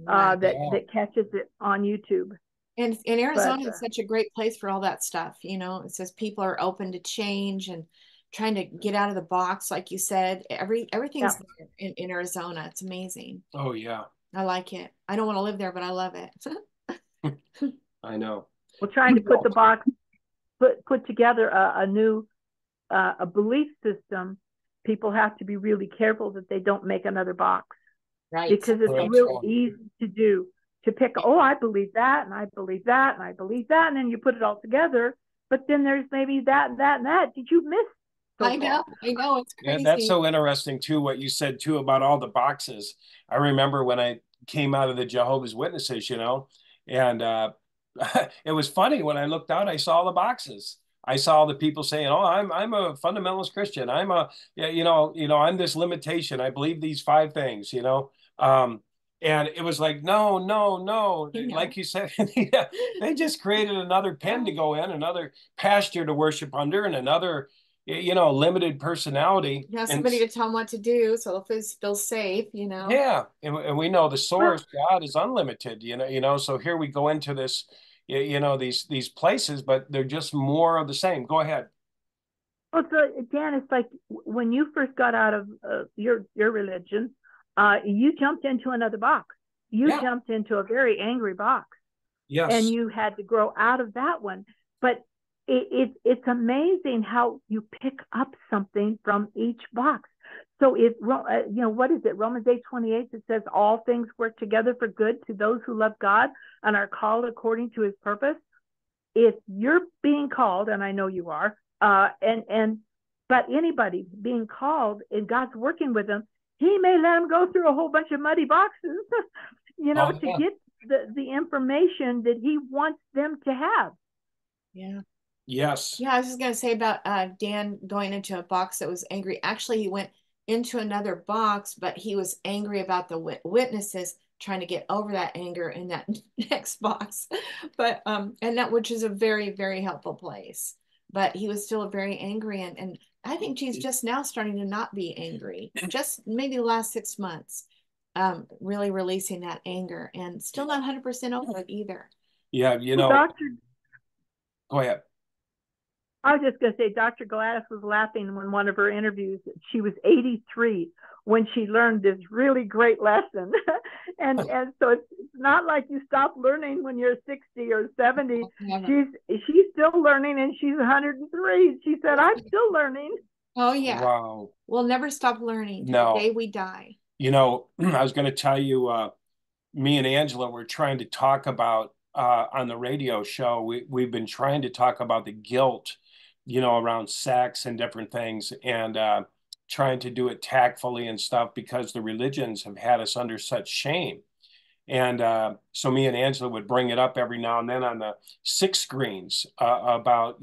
that catches it on YouTube. And But Arizona is such a great place for all that stuff. You know, it says people are open to change and trying to get out of the box, like you said. yeah. Everything's there in Arizona. It's amazing. Oh yeah. I like it. I don't want to live there, but I love it. I know. Well, trying to put the box, put together a new a belief system, people have to be really careful that they don't make another box, Right. because it's Right. really easy to do, to pick, oh, I believe that, and I believe that, and I believe that, and then you put it all together. But then there's maybe that and that and that. Did you miss so I far? know, it's Yeah, that's crazy. so interesting too, what you said too about all the boxes. I remember when I came out of the Jehovah's Witnesses, and it was funny when I looked out, I saw the boxes. I saw the people saying, "Oh, I'm a fundamentalist Christian. I'm a yeah, I'm this limitation. I believe these five things. And it was like, no, no, no. Like you said, yeah, they just created another pen to go in, another pasture to worship under, and another limited personality. You have And somebody to tell them what to do, so they'll feel safe, you know. yeah, and we know the Well, source, God, is unlimited, so here we go into this, these places, but they're just more of the same. Go ahead. well, so Dan, it's like when you first got out of your religion, you jumped into another box. You Yeah. jumped into a very angry box, and Yes. you had to grow out of that one. But it's amazing how you pick up something from each box. So if what is it? Romans 8:28, it says all things work together for good to those who love God and are called according to His purpose. If you're being called, and I know you are, but anybody being called and God's working with them, He may let them go through a whole bunch of muddy boxes, Oh, to yeah. get the information that He wants them to have. Yeah. Yes. Yeah, I was just gonna say about Dan going into a box that was angry. Actually, he went into another box, but he was angry about the witnesses trying to get over that anger in that next box. But and that, which is a very, very helpful place. But he was still very angry, and I think he's just now starting to not be angry. Just maybe the last 6 months, really releasing that anger, and still not 100% over it either. Yeah, Well, go ahead. I was just going to say, Dr. Gladys was laughing when one of her interviews, she was 83 when she learned this really great lesson. and so it's not like you stop learning when you're 60 or 70. She's still learning, and she's 103. She said, I'm still learning. Oh, yeah. Wow. We'll never stop learning till the day we die. I was going to tell you, me and Angela were trying to talk about on the radio show. We've been trying to talk about the guilt, around sex and different things, and trying to do it tactfully and stuff, because the religions have had us under such shame. And so me and Angela would bring it up every now and then on the six screens about,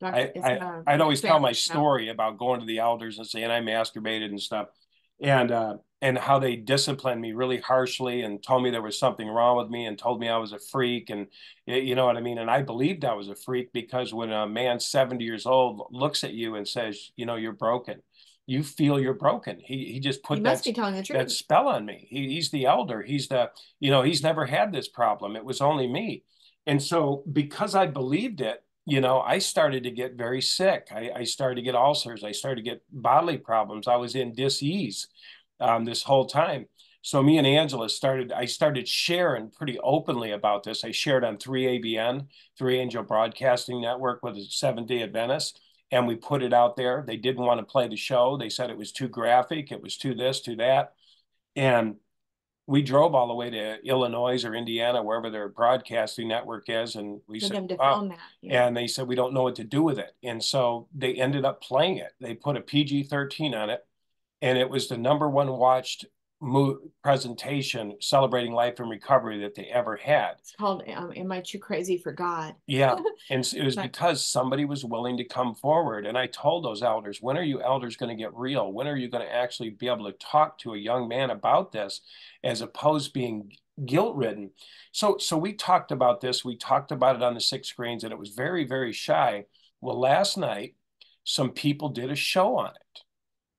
I'd always tell my story about going to the elders and saying I masturbated and stuff, and how they disciplined me really harshly and told me there was something wrong with me and told me I was a freak, and you know what I mean. And I believed I was a freak, because when a man 70 years old looks at you and says, you're broken, you feel you're broken. He just put that spell on me. He's the elder. He's he's never had this problem. It was only me. And so because I believed it, I started to get very sick. I started to get ulcers. I started to get bodily problems. I was in dis-ease this whole time. So me and Angela I started sharing pretty openly about this. I shared on 3ABN, 3 Angel Broadcasting Network, with the Seventh-day Adventist. And we put it out there. They didn't want to play the show. They said it was too graphic. It was too this, too that. And we drove all the way to Illinois or Indiana, wherever their broadcasting network is. And we said, wow. And they said, we don't know what to do with it. And so they ended up playing it. They put a PG-13 on it. And it was the #1 watched presentation celebrating life and recovery that they ever had. It's called Am I Too Crazy for God? Yeah. And it was because somebody was willing to come forward. And I told those elders, when are you elders going to get real? When are you going to actually be able to talk to a young man about this, as opposed to being guilt-ridden? So we talked about this. We talked about it on the 6 screens, and it was very, very shy. Well, last night, some people did a show on it.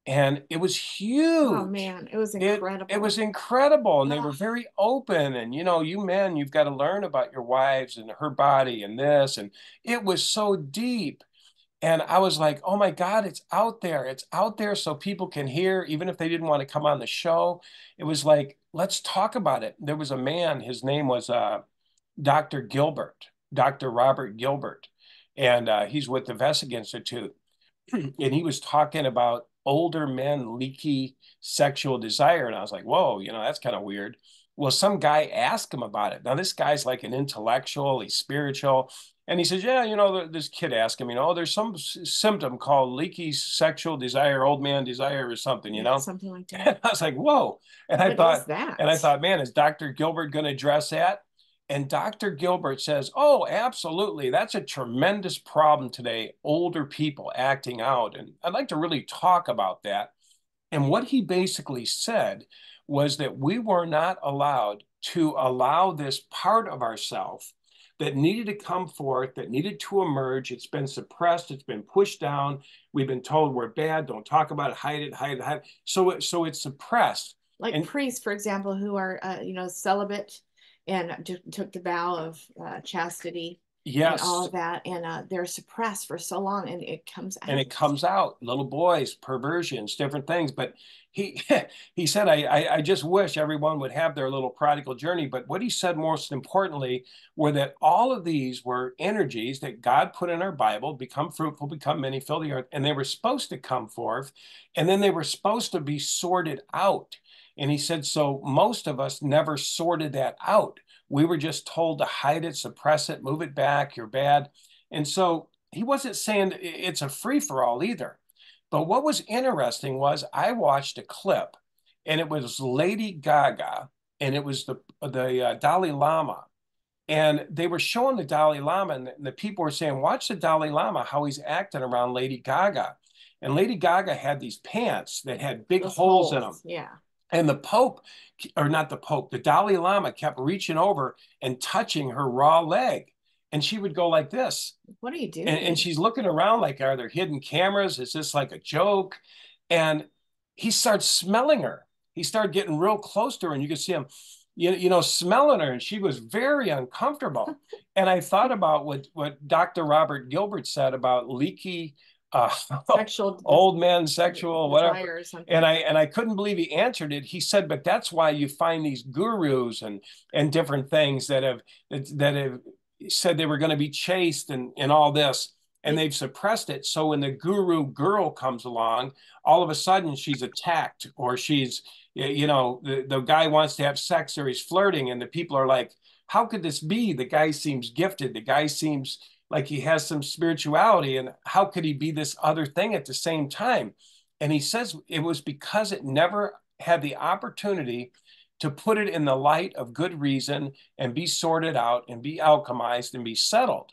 And it was huge. Oh man, it was incredible. It was incredible. And they Oh. were very open. And, you know, you men, you've got to learn about your wives and her body and this. And it was so deep. And I was like, oh my God, it's out there. It's out there so people can hear, even if they didn't want to come on the show. It was like, let's talk about it. There was a man, his name was Dr. Gilbert, Dr. Robert Gilbert. And he's with the Vesic Institute. And he was talking about older men leaky sexual desire. And I was like, whoa, you know, that's kind of weird. Well, some guy asked him about it. Now, this guy's like an intellectual, he's spiritual. And he says, yeah, you know, this kid asked him, you know, there's some symptom called leaky sexual desire, old man desire or something, you know? Something like that. And I was like, whoa. And what is that? And I thought, man, is Dr. Gilbert going to address that? And Dr. Gilbert says, oh, absolutely. That's a tremendous problem today, older people acting out. And I'd like to really talk about that. And what he basically said was that we were not allowed to allow this part of ourselves that needed to come forth, that needed to emerge. It's been suppressed. It's been pushed down. We've been told we're bad. Don't talk about it. Hide it, hide it, hide it. So it's suppressed. Like priests, for example, who are, you know, celibate and took the vow of chastity. Yes. And all of that. And they're suppressed for so long and it comes out. And it comes out, little boys, perversions, different things. But he said, I just wish everyone would have their little prodigal journey. But what he said most importantly were that all of these were energies that God put in our Bible, become fruitful, become many, fill the earth. And they were supposed to come forth. And then they were supposed to be sorted out. And he said, so most of us never sorted that out. We were just told to hide it, suppress it, move it back, you're bad. And so he wasn't saying it's a free-for-all either. But what was interesting was I watched a clip, and it was Lady Gaga, and it was the Dalai Lama. And they were showing the Dalai Lama, and the people were saying, watch the Dalai Lama, how he's acting around Lady Gaga. And Lady Gaga had these pants that had big holes in them. Yeah. And the Pope, or not the Pope, the Dalai Lama kept reaching over and touching her raw leg. And she would go like this. What are you doing? And she's looking around like, are there hidden cameras? Is this like a joke? And he starts smelling her. He started getting real close to her, and you could see him, you know, smelling her. And she was very uncomfortable. And I thought about what Dr. Robert Gilbert said about leaky sexual old men, sexual whatever, and I couldn't believe he answered it. He said, but that's why you find these gurus and different things that have said they were going to be chaste and all this, and they've suppressed it. So when the guru girl comes along, all of a sudden she's attacked, or she's, you know, the guy wants to have sex, or he's flirting, and the people are like, how could this be? The guy seems gifted. The guy seems like he has some spirituality, and how could he be this other thing at the same time? And he says it was because it never had the opportunity to put it in the light of good reason and be sorted out and be alchemized and be settled.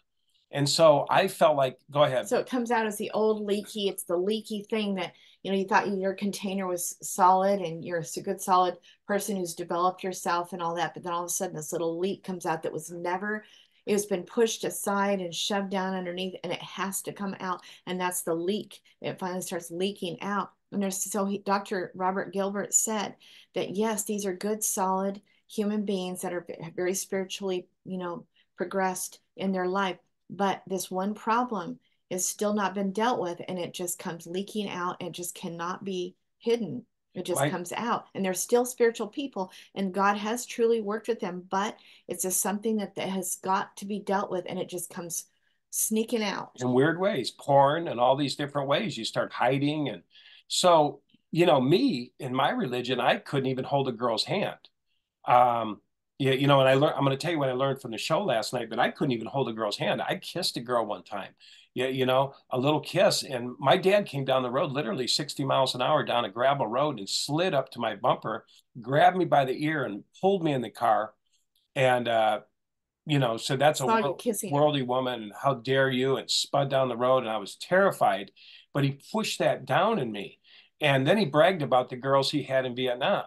And so I felt like, go ahead. So it comes out as the old leaky, it's the leaky thing that, you know, you thought your container was solid and you're a good solid person who's developed yourself and all that, but then all of a sudden this little leak comes out that was never, it's been pushed aside and shoved down underneath, and it has to come out. And that's the leak. It finally starts leaking out. And Dr. Robert Gilbert said that, yes, these are good, solid human beings that are very spiritually, you know, progressed in their life. But this one problem is still not been dealt with, and it just comes leaking out and just cannot be hidden. It just comes out, and they're still spiritual people, and God has truly worked with them, but it's just something that has got to be dealt with, and it just comes sneaking out. In weird ways, porn and all these different ways, you start hiding. And so, you know, me, in my religion, I couldn't even hold a girl's hand. Yeah, you know, and I'm going to tell you what I learned from the show last night, but I couldn't even hold a girl's hand. I kissed a girl one time. Yeah, you know, a little kiss. And my dad came down the road, literally 60 miles an hour down a gravel road, and slid up to my bumper, grabbed me by the ear and pulled me in the car. And, you know, so that's a worldly woman. How dare you? And spud down the road. And I was terrified, but he pushed that down in me. And then he bragged about the girls he had in Vietnam.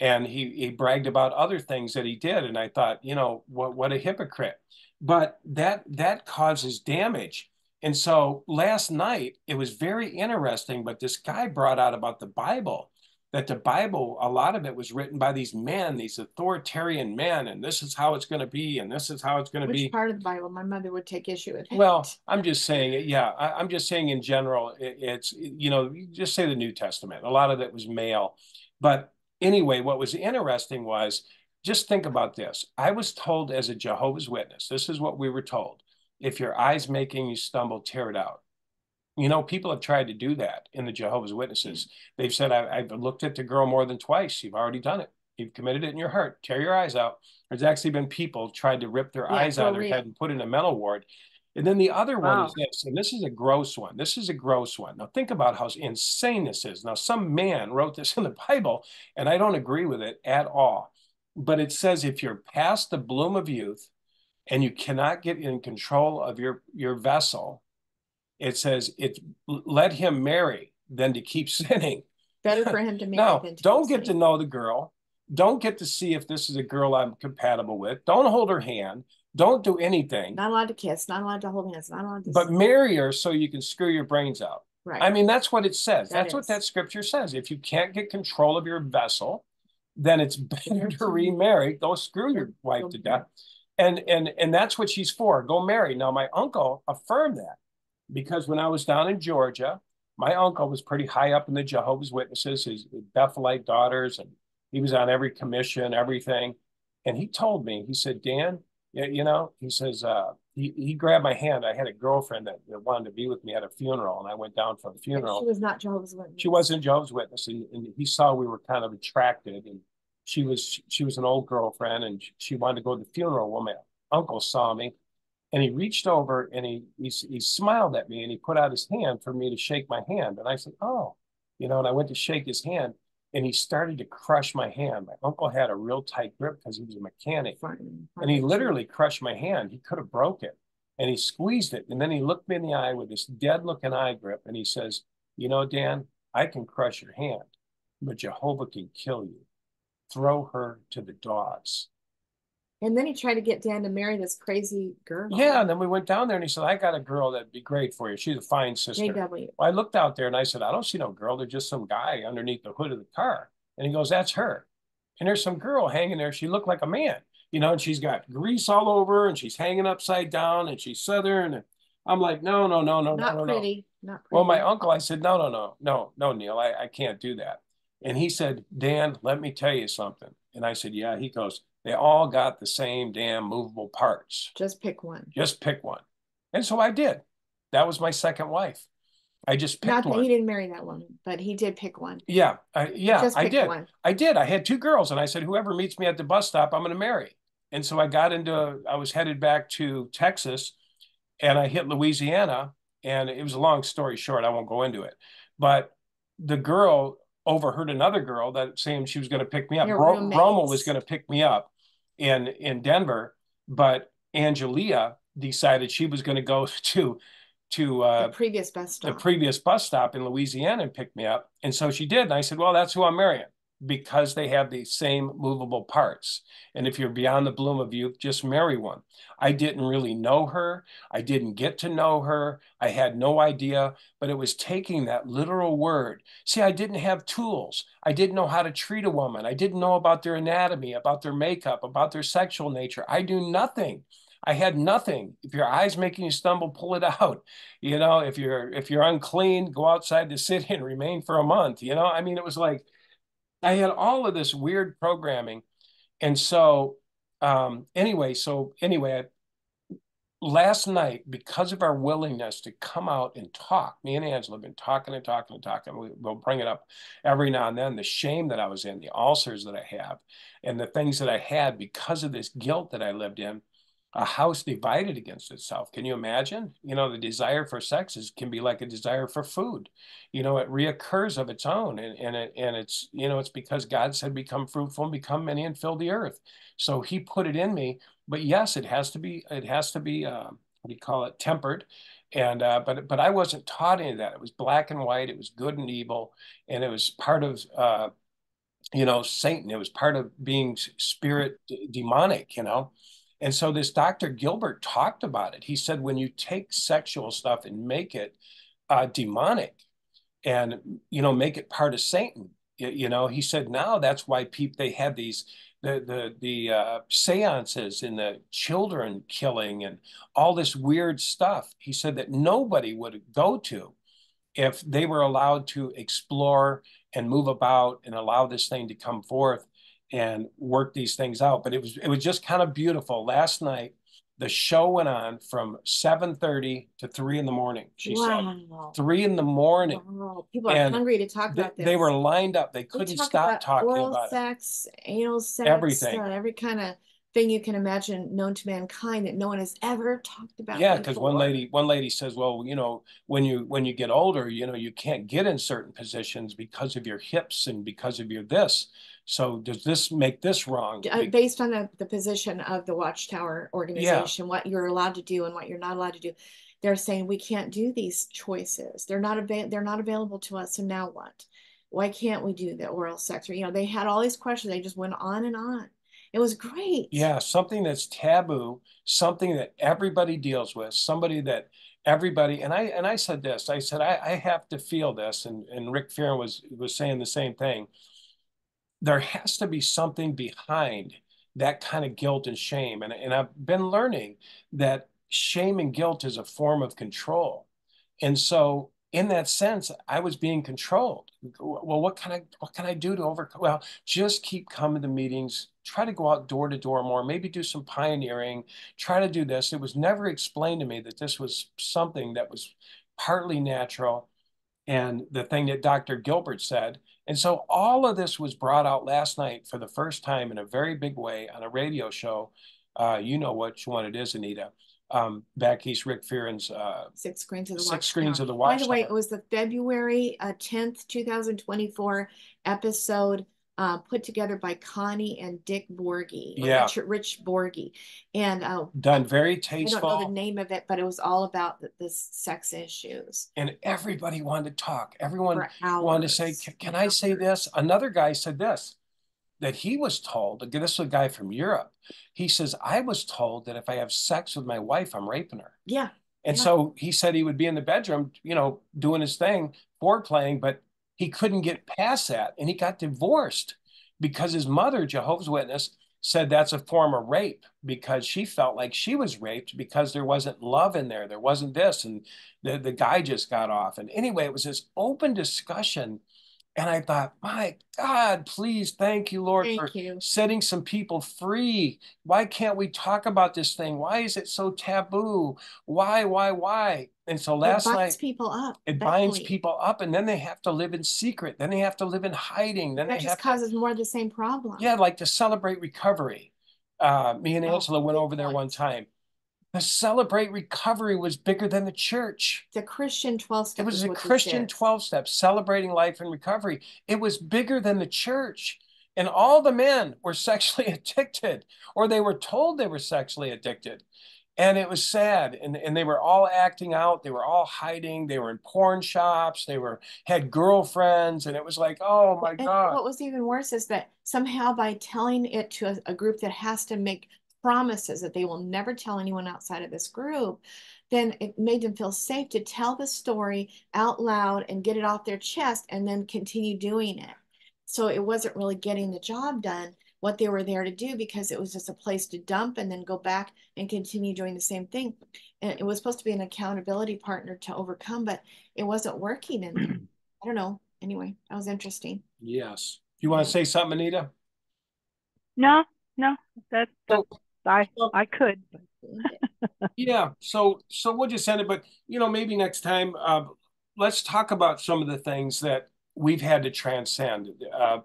And he bragged about other things that he did. And I thought, you know, what a hypocrite. But that causes damage. And so last night, it was very interesting, but this guy brought out about the Bible, that the Bible, a lot of it was written by these men, these authoritarian men, and this is how it's going to be, and this is how it's going to be. Which part of the Bible? My mother would take issue with. Well, I'm just saying, yeah, I'm just saying in general, it's, you know, you just say the New Testament. A lot of it was male. But anyway, what was interesting was, just think about this. I was told as a Jehovah's Witness, this is what we were told. If your eye's making you stumble, tear it out. You know, people have tried to do that in the Jehovah's Witnesses. They've said, I've looked at the girl more than twice. You've already done it. You've committed it in your heart. Tear your eyes out. There's actually been people tried to rip their eyes out of their head and put in a mental ward. And then the other one is this, and this is a gross one. This is a gross one. Now think about how insane this is. Now some man wrote this in the Bible, and I don't agree with it at all. But it says if you're past the bloom of youth and you cannot get in control of your vessel, it says let him marry than to keep sinning. Better for him to marry no, than to don't get to know the girl. Don't get to see if this is a girl I'm compatible with. Don't hold her hand. Don't do anything. Not allowed to kiss, not allowed to hold hands, not allowed to. But marry her so you can screw your brains out. Right. I mean, that's what it says. That's what that scripture says. If you can't get control of your vessel, then it's better to remarry. Go screw your wife to death. And that's what she's for. Go marry. Now, my uncle affirmed that because when I was down in Georgia, my uncle was pretty high up in the Jehovah's Witnesses, his Bethelite daughters, and he was on every commission, everything. And he told me, he said, Dan, you know, he says, he grabbed my hand. I had a girlfriend that wanted to be with me at a funeral, and I went down for the funeral. She was not Jehovah's Witness. She wasn't Jehovah's Witness, and he saw we were kind of attracted, and she was an old girlfriend, and she wanted to go to the funeral. Well, my uncle saw me, and he reached over and he smiled at me, and he put out his hand for me to shake my hand. And I said, oh, you know, and I went to shake his hand, and he started to crush my hand. My uncle had a real tight grip because he was a mechanic. And he literally crushed my hand. He could have broke it. And he squeezed it. And then he looked me in the eye with this dead looking eye grip. And he says, you know, Dan, I can crush your hand, but Jehovah can kill you. Throw her to the dogs. And then he tried to get Dan to marry this crazy girl. Yeah, and then we went down there and he said, I got a girl that'd be great for you. She's a fine sister. JW. Well, I looked out there and I said, I don't see no girl. There's just some guy underneath the hood of the car. And he goes, that's her. And there's some girl hanging there. She looked like a man, you know, and she's got grease all over and she's hanging upside down and she's Southern. And I'm like, no. Not pretty. Well, my uncle, I said, no, Neil, I can't do that. And he said, Dan, let me tell you something. And I said, yeah. He goes, they all got the same damn movable parts. Just pick one. Just pick one. And so I did. That was my second wife. I just picked one. He didn't marry that woman, but he did pick one. Yeah, I did. One. I did. I had two girls, and I said, whoever meets me at the bus stop, I'm going to marry. And so I was headed back to Texas, and I hit Louisiana, and it was a long story short. I won't go into it. But the girl overheard another girl that saying she was going to pick me up. Roma was going to pick me up in Denver, but Angelia decided she was going to go to the previous bus stop in Louisiana and pick me up. And so she did. And I said, well, that's who I'm marrying, because they have the same movable parts. And if you're beyond the bloom of youth, just marry one. I didn't really know her. I didn't get to know her. I had no idea, but it was taking that literal word. See, I didn't have tools. I didn't know how to treat a woman. I didn't know about their anatomy, about their makeup, about their sexual nature. I knew nothing. I had nothing. If your eye's making you stumble, pull it out. You know, if you're unclean, go outside the city and remain for a month. You know, I mean, it was like, I had all of this weird programming. And so anyway, last night, because of our willingness to come out and talk, me and Angela have been talking and talking and talking. We'll bring it up every now and then, the shame that I was in, the ulcers that I have, and the things that I had because of this guilt that I lived in. A house divided against itself. Can you imagine? You know, the desire for sex can be like a desire for food. You know, it reoccurs of its own. And it's, you know, it's because God said, become fruitful and become many and fill the earth. So he put it in me. But yes, it has to be, what do you call it, tempered. And but I wasn't taught any of that. It was black and white. It was good and evil. And it was part of you know, Satan. It was part of being spirit demonic, you know. And so this Dr. Gilbert talked about it. He said, when you take sexual stuff and make it demonic and, make it part of Satan, he said, now that's why they had these, the seances and the children killing and all this weird stuff. He said that nobody would go to if they were allowed to explore and move about and allow this thing to come forth and work these things out. But it was just kind of beautiful. Last night, the show went on from 7:30 to 3 in the morning. She said 3 in the morning. Wow. People are hungry to talk about this. They were lined up. They couldn't stop talking oral about sex, anal sex, everything, every kind of thing you can imagine known to mankind that no one has ever talked about. Yeah, because one lady says, well, when you get older, you can't get in certain positions because of your hips and because of your this. So does this make this wrong? Based on the position of the Watchtower organization, what you're allowed to do and what you're not allowed to do. They're saying we can't do these choices. They're not available to us. So now what? Why can't we do the oral sex? Or, they had all these questions. They just went on and on. It was great. Yeah, something that's taboo, something that everybody deals with, somebody that everybody, and I said this, I said, I have to feel this. And Rick Fearon was saying the same thing. There has to be something behind that kind of guilt and shame. And I've been learning that shame and guilt is a form of control. And so in that sense, I was being controlled. Well, what can I do to overcome? Well, just keep coming to meetings, try to go out door to door more, maybe do some pioneering, try to do this. It was never explained to me that this was something that was partly natural and the thing that Dr. Gilbert said. And so all of this was brought out last night for the first time in a very big way on a radio show. You know which one it is, Anita. Back East, Rick Fearon's Six Screens of the Watchtower. By the way, it was the February 10th, 2024 episode put together by Connie and Dick Borghi, Rich Borghi, and done very tasteful. I don't know the name of it, but it was all about the sex issues. And everybody wanted to talk. Everyone wanted to say, "Can I say this?" Another guy said this, that he was told. This is a guy from Europe. He says, "I was told that if I have sex with my wife, I'm raping her." Yeah. And so he said he would be in the bedroom, doing his thing, foreplaying, but he couldn't get past that. And he got divorced because his mother, Jehovah's Witness, said that's a form of rape because she felt like she was raped because there wasn't love in there. There wasn't this. And the guy just got off. And anyway, it was this open discussion. And I thought, my God, please, thank you, Lord, for setting some people free. Why can't we talk about this thing? Why is it so taboo? Why? And so last night, it binds people up, and then they have to live in secret. Then they have to live in hiding. Then that just causes more of the same problem. Yeah, like to celebrate recovery. Me and Angela went over there one time. The Celebrate Recovery was bigger than the church. The Christian 12 step. It was a Christian 12 step, celebrating life and recovery. It was bigger than the church. And all the men were sexually addicted, or they were told they were sexually addicted. And it was sad. And they were all acting out. They were all hiding. They were in porn shops. They had girlfriends. And it was like, oh my God. What was even worse is that somehow by telling it to a group that has to make promises that they will never tell anyone outside of this group, then it made them feel safe to tell the story out loud and get it off their chest and then continue doing it. So it wasn't really getting the job done, what they were there to do, because it was just a place to dump and then go back and continue doing the same thing. And it was supposed to be an accountability partner to overcome, but it wasn't working. And I don't know. Anyway, that was interesting. Yes. You want to say something, Anita? No, that's I could. Yeah, so we'll just end it, but maybe next time let's talk about some of the things that we've had to transcend.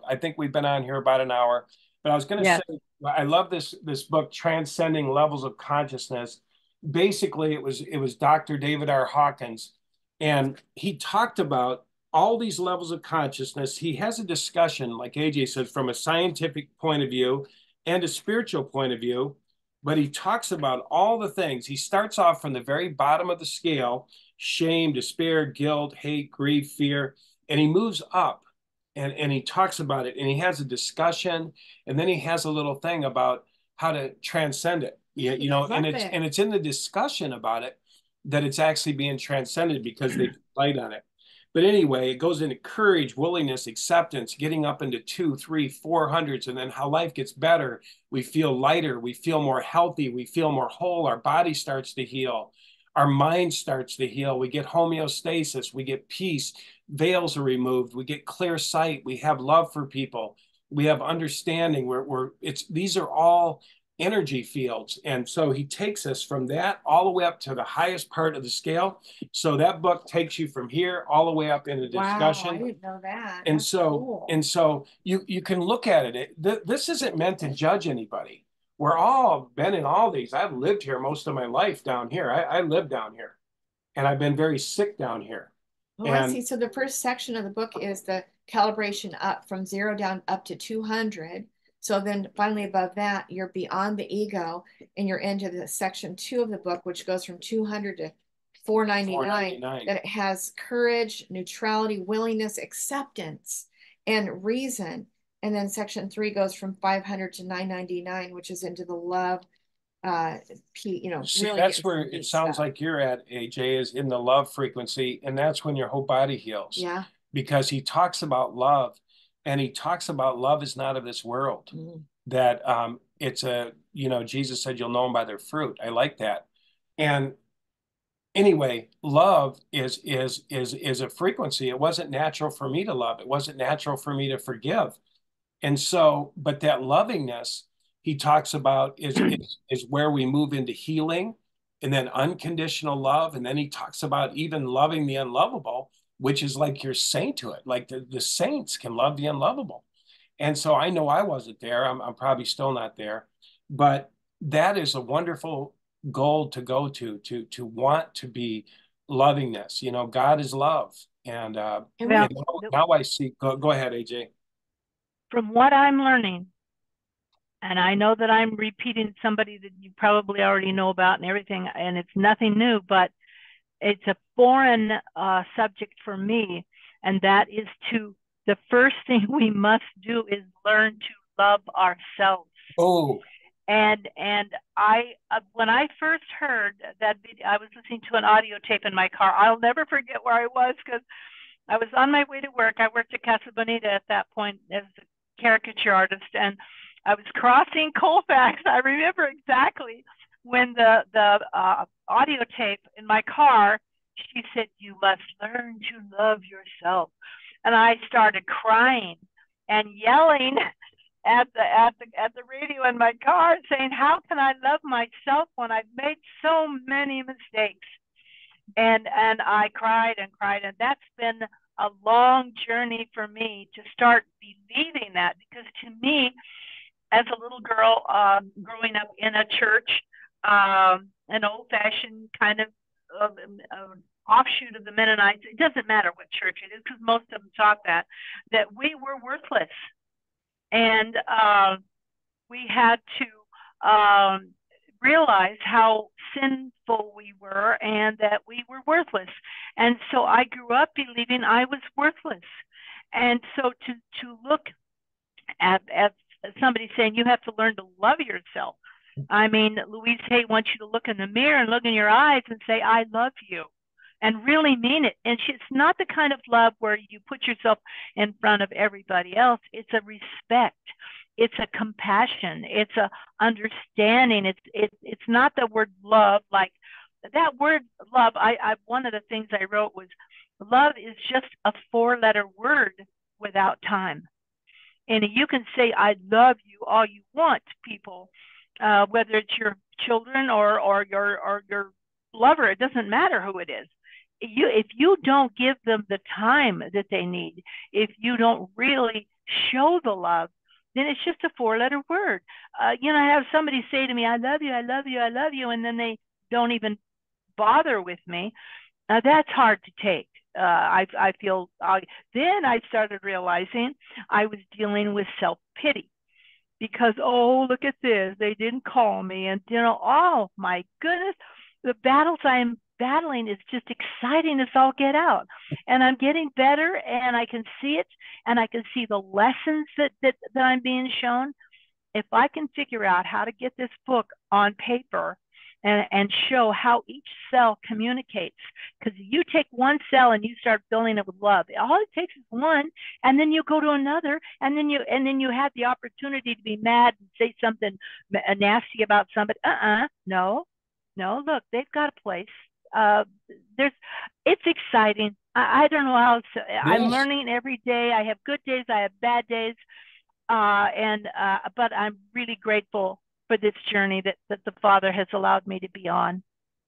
I think we've been on here about an hour, but I was going to say I love this book, Transcending Levels of Consciousness. Basically, it was Dr. David R. Hawkins, and he talked about all these levels of consciousness. He has a discussion, like AJ says, from a scientific point of view and a spiritual point of view. But he talks about all the things. He starts off from the very bottom of the scale: shame, despair, guilt, hate, grief, fear. And he moves up and he talks about it. And he has a discussion. And then he has a little thing about how to transcend it. Yeah, you know, Love and it's in the discussion about it that it's actually being transcended because they light on it. But anyway, it goes into courage, willingness, acceptance, getting up into 2, 3, 400s, and then how life gets better. We feel lighter, we feel more healthy, we feel more whole. Our body starts to heal, our mind starts to heal. We get homeostasis, we get peace. Veils are removed, we get clear sight, we have love for people, we have understanding. These are all energy fields. And so he takes us from that all the way up to the highest part of the scale. So that book takes you from here all the way up into discussion. Wow, I didn't know that. And That's so cool. and so you can look at it. This isn't meant to judge anybody. We're all been in all these. I've lived here most of my life down here. I live down here, and I've been very sick down here. Oh, I see. So the first section of the book is the calibration up from 0 down up to 200. So then finally above that, you're beyond the ego and you're into the section 2 of the book, which goes from 200 to 499, that it has courage, neutrality, willingness, acceptance, and reason. And then section 3 goes from 500 to 999, which is into the love. You know, See, really that's where it sounds like you're at, AJ, is in the love frequency, and that's when your whole body heals. Yeah. Because he talks about love, and he talks about love is not of this world. That it's Jesus said you'll know them by their fruit. I like that. And anyway, love is a frequency. It wasn't natural for me to love. It wasn't natural for me to forgive. And so, but that lovingness he talks about is where we move into healing and then unconditional love. And then he talks about even loving the unlovable, which is like your sainthood. Like the saints can love the unlovable. And so I know I wasn't there. I'm probably still not there, but that is a wonderful goal to go to want to be lovingness. You know, God is love. And now I see, go ahead, AJ. From what I'm learning, and I know that I'm repeating somebody that you probably already know about and everything, and it's nothing new, but it's a foreign subject for me, and that is the first thing we must do is learn to love ourselves. Oh. And I, when I first heard that video, I was listening to an audio tape in my car. I'll never forget where I was because I was on my way to work. I worked at Casa Bonita at that point as a caricature artist, and I was crossing Colfax. I remember exactly when the audio tape in my car, she said, "You must learn to love yourself." And I started crying and yelling at the radio in my car saying, "How can I love myself when I've made so many mistakes?" And I cried and cried, and that's been a long journey for me to start believing that, because to me, as a little girl, growing up in a church, an old-fashioned kind of offshoot of the Mennonites, it doesn't matter what church it is because most of them taught that we were worthless. And we had to realize how sinful we were and that we were worthless. And so I grew up believing I was worthless. And so to look at somebody saying you have to learn to love yourself. I mean, Louise Hay wants you to look in the mirror and look in your eyes and say, "I love you," and really mean it. And it's not the kind of love where you put yourself in front of everybody else. It's a respect. It's a compassion. It's a understanding. It's not the word love. Like that word love, one of the things I wrote was, love is just a 4-letter word without time. And you can say, "I love you" all you want, people, whether it's your children or your lover. It doesn't matter who it is. If you don't give them the time that they need, if you don't really show the love, then it's just a 4-letter word. I have somebody say to me, "I love you, I love you, I love you," and then they don't even bother with me. That's hard to take. I feel, then I started realizing I was dealing with self-pity because, oh, look at this, they didn't call me. And, oh my goodness, the battles I'm battling is just exciting as all get out. And I'm getting better, and I can see it, and I can see the lessons that I'm being shown. if I can figure out how to get this book on paper and show how each cell communicates, because you take one cell and you start filling it with love. All it takes is one, and then you go to another, and then you have the opportunity to be mad and say something nasty about somebody. No, look, they've got a place. It's exciting. I don't know how I'm learning every day. I have good days, I have bad days, but I'm really grateful for this journey that the Father has allowed me to be on.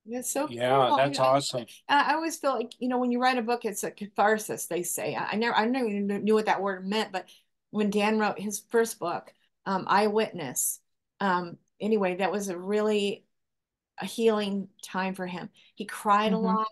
It's so Yeah, cool. that's awesome. I always feel like, when you write a book, it's a catharsis, they say. I never even knew what that word meant, but when Dan wrote his first book, Eyewitness, anyway, that was a healing time for him. He cried a lot.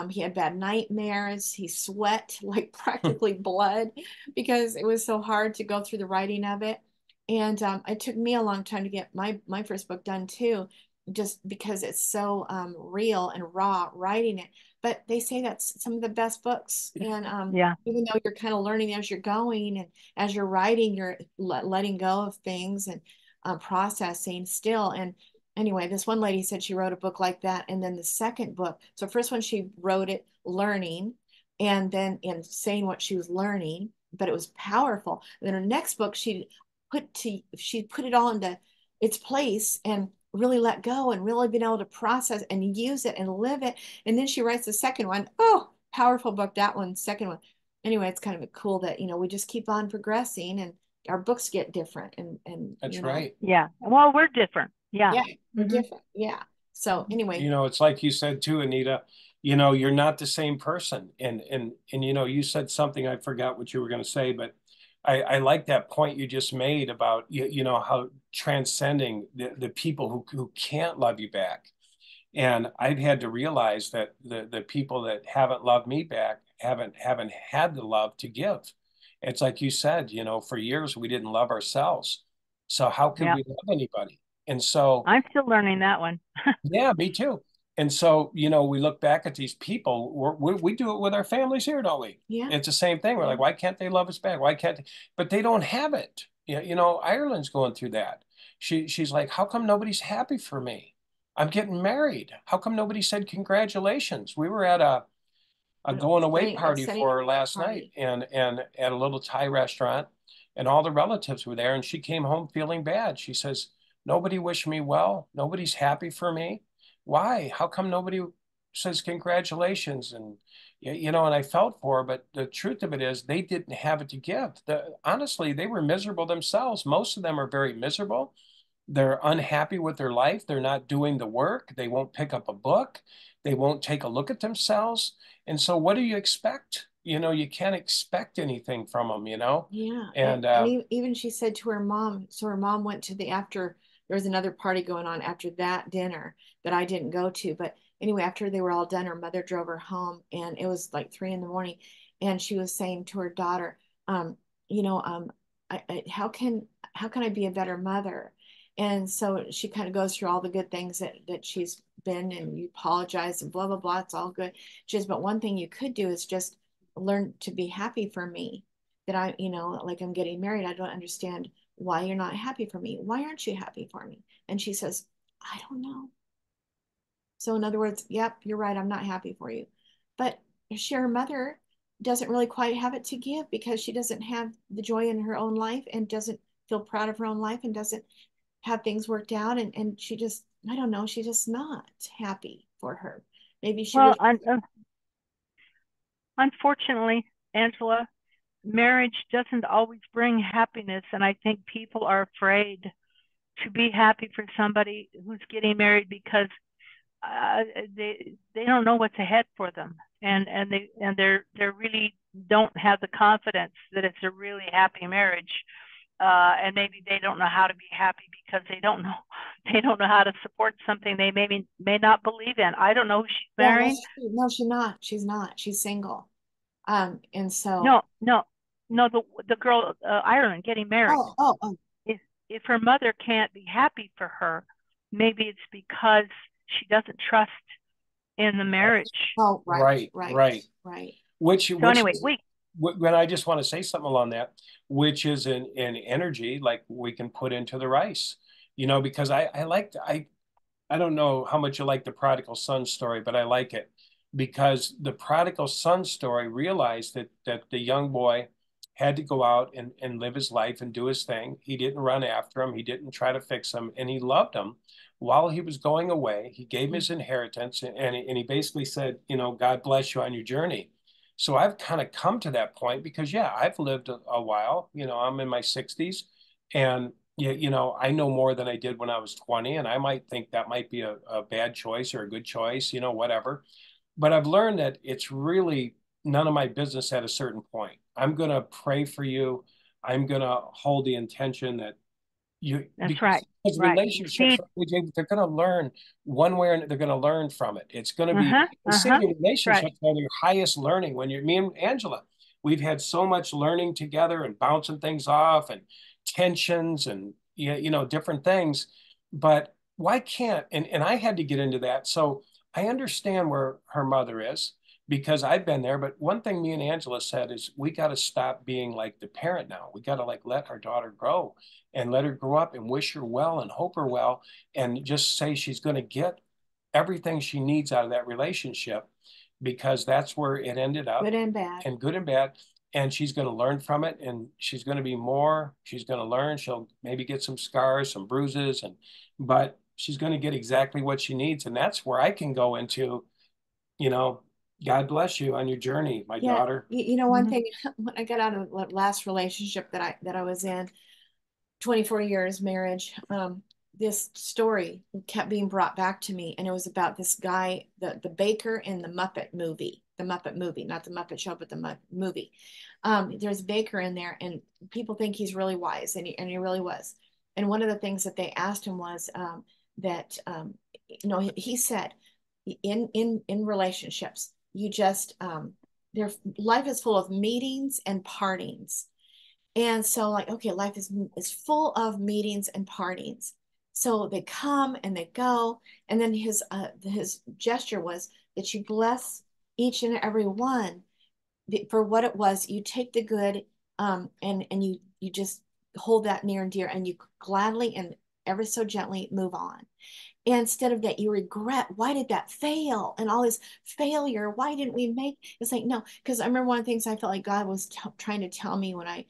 He had bad nightmares. He sweat like practically blood because it was so hard to go through the writing of it. And it took me a long time to get my first book done too, just because it's so real and raw writing it. But they say that's some of the best books. And even though you're kind of learning as you're going and as you're writing, you're letting go of things and processing still. And anyway, this one lady said she wrote a book like that. And then the second book, so first one, she wrote it learning and then in saying what she was learning, but it was powerful. And then her next book, she put it all into its place and really let go and really been able to process and use it and live it. And then she writes the second one. Oh, powerful book, that one, second one. Anyway, it's kind of cool that, we just keep on progressing and our books get different and that's right. Yeah. Well, we're different. Yeah, we're different. Yeah. So anyway, it's like you said too, Anita, you're not the same person. And you said something, I forgot what you were going to say, but I like that point you just made about, how transcending the people who can't love you back. And I've had to realize that the people that haven't loved me back haven't had the love to give. It's like you said, for years we didn't love ourselves. So how could we love anybody? And so I'm still learning that one. yeah, me too. And so, we look back at these people, we do it with our families here, don't we? Yeah. It's the same thing. We're like, why can't they love us back? Why can't they? But they don't have it. Ireland's going through that. She's like, how come nobody's happy for me? I'm getting married. How come nobody said congratulations? We were at a going away party for her last night and at a little Thai restaurant, and all the relatives were there, and she came home feeling bad. She says, nobody wished me well. Nobody's happy for me. Why? How come nobody says congratulations? And and I felt for her, but the truth of it is they didn't have it to give. Honestly, they were miserable themselves. Most of them are very miserable. They're unhappy with their life. They're not doing the work. They won't pick up a book. They won't take a look at themselves. And so what do you expect? You can't expect anything from them, Yeah. And even she said to her mom, so her mom went to there was another party going on after that dinner that I didn't go to. But anyway, after they were all done, her mother drove her home and it was like 3 a.m. And she was saying to her daughter, you know, how can I be a better mother? And so she kind of goes through all the good things that she's been, and you apologize and blah, blah, blah. It's all good. She says, but one thing you could do is just learn to be happy for me that like I'm getting married. I don't understand why you're not happy for me. Why aren't you happy for me? And she says, I don't know. So in other words, yep, you're right. I'm not happy for you. But her mother doesn't really quite have it to give because she doesn't have the joy in her own life and doesn't feel proud of her own life and doesn't have things worked out. And she just, I don't know, she's just not happy for her. Maybe she unfortunately, Angela, marriage doesn't always bring happiness. And I think people are afraid to be happy for somebody who's getting married because they don't know what's ahead for them, and they really don't have the confidence that it's a really happy marriage, and maybe they don't know how to be happy because they don't know how to support something they may not believe in. I don't know who she's marrying. No, she's not. She's single. And so no, the girl Ireland getting married. Oh. If her mother can't be happy for her, maybe it's because she doesn't trust in the marriage. Oh, right. Which anyway, when I just want to say something along that, which is an energy like we can put into the rice, because I don't know how much you like the prodigal son story, but I like it because the prodigal son story realized that the young boy had to go out and live his life and do his thing. He didn't run after him. He didn't try to fix him, and he loved him. While he was going away, he gave him his inheritance, and he basically said, God bless you on your journey. So I've kind of come to that point because, yeah, I've lived a while. I'm in my 60s, and yeah, I know more than I did when I was 20, and I might think that might be a bad choice or a good choice, whatever. But I've learned that it's really none of my business at a certain point. I'm going to pray for you. I'm going to hold the intention that That's right. Because Right. relationships, they're going to learn one way, and they're going to learn from it. It's going to be, relationships are your highest learning. Me and Angela, we've had so much learning together and bouncing things off and tensions and, different things. But why can't, and I had to get into that. So I understand where her mother is because I've been there. But one thing me and Angela said is we got to stop being like the parent now. We got to let our daughter grow and let her grow up and wish her well and hope her well and just say she's going to get everything she needs out of that relationship because that's where it ended up. Good and bad. And good and bad. And she's going to learn from it, and she's going to be more. She's going to learn. She'll maybe get some scars, some bruises, but she's going to get exactly what she needs. And that's where I can go into, God bless you on your journey, my daughter. One thing, when I got out of the last relationship that I was in, 24 years marriage, this story kept being brought back to me, and it was about this guy, the baker in the Muppet movie, not the Muppet Show, but the movie. There's a baker in there, and people think he's really wise, and he really was. And one of the things that they asked him was that he said, in relationships, you just their life is full of meetings and partings. And so, like, okay, life is full of meetings and partings. So they come and they go, and then his gesture was that you bless each and every one for what it was. You take the good, and you just hold that near and dear, and you gladly and ever so gently move on. Instead of that, you regret, why did that fail? And all this failure, why didn't we make? It's like, no, because I remember one of the things I felt like God was trying to tell me when I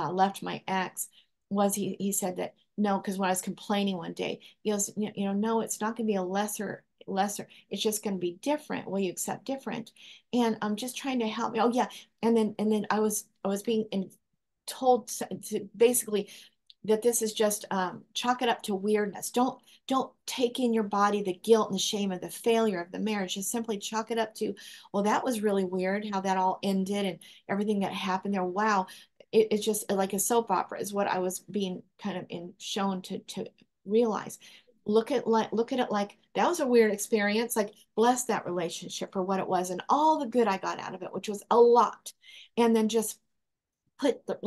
left my ex was he said that no, because when I was complaining one day, he goes, no, it's not going to be a lesser, it's just going to be different. Will you accept different? And I'm just trying to help me. Oh yeah. And then I was being told to basically that this is just chalk it up to weirdness. Don't take in your body the guilt and the shame of the failure of the marriage. Just simply chalk it up to, well, that was really weird how that all ended and everything that happened there. Wow. It's just like a soap opera is what I was being kind of shown to realize. Look at it like that was a weird experience. Like bless that relationship for what it was and all the good I got out of it, which was a lot. And then just put the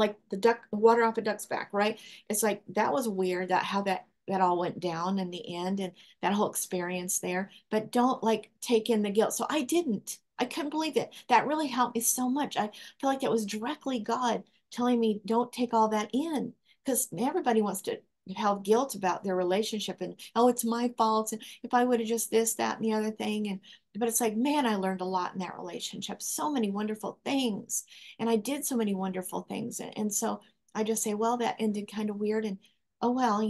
water off a duck's back, right? It's like that was weird how that all went down in the end and that whole experience there. But don't like take in the guilt. So I didn't. I couldn't believe it. That really helped me so much. I feel like that was directly God telling me don't take all that in because everybody wants to have guilt about their relationship and oh, it's my fault and if I would have just this, that, and the other thing. But it's like, man, I learned a lot in that relationship, so many wonderful things, and I did so many wonderful things, and so I just say, well, that ended kind of weird, and oh well,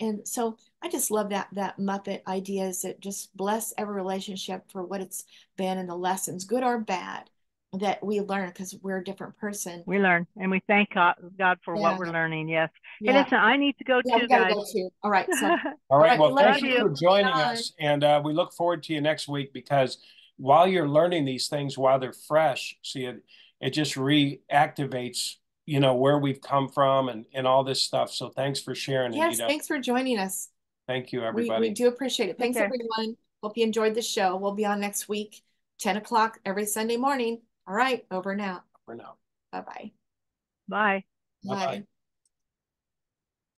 and so I just love that Muppet idea is that just bless every relationship for what it's been and the lessons, good or bad, that we learn because we're a different person. We learn, and we thank God for what we're learning. Yes. Yeah. Hey, listen, I need to go too, guys. Go too. All right. So, all right. Well, thank you for joining us, and we look forward to you next week because while you're learning these things while they're fresh, see it just reactivates, where we've come from and all this stuff. So thanks for sharing. Yes, Anita. thanks for joining us. Thank you, everybody. We do appreciate it. Thanks, everyone. Hope you enjoyed the show. We'll be on next week, 10 o'clock every Sunday morning. All right, over now. Over now. Bye-bye. Bye. Bye.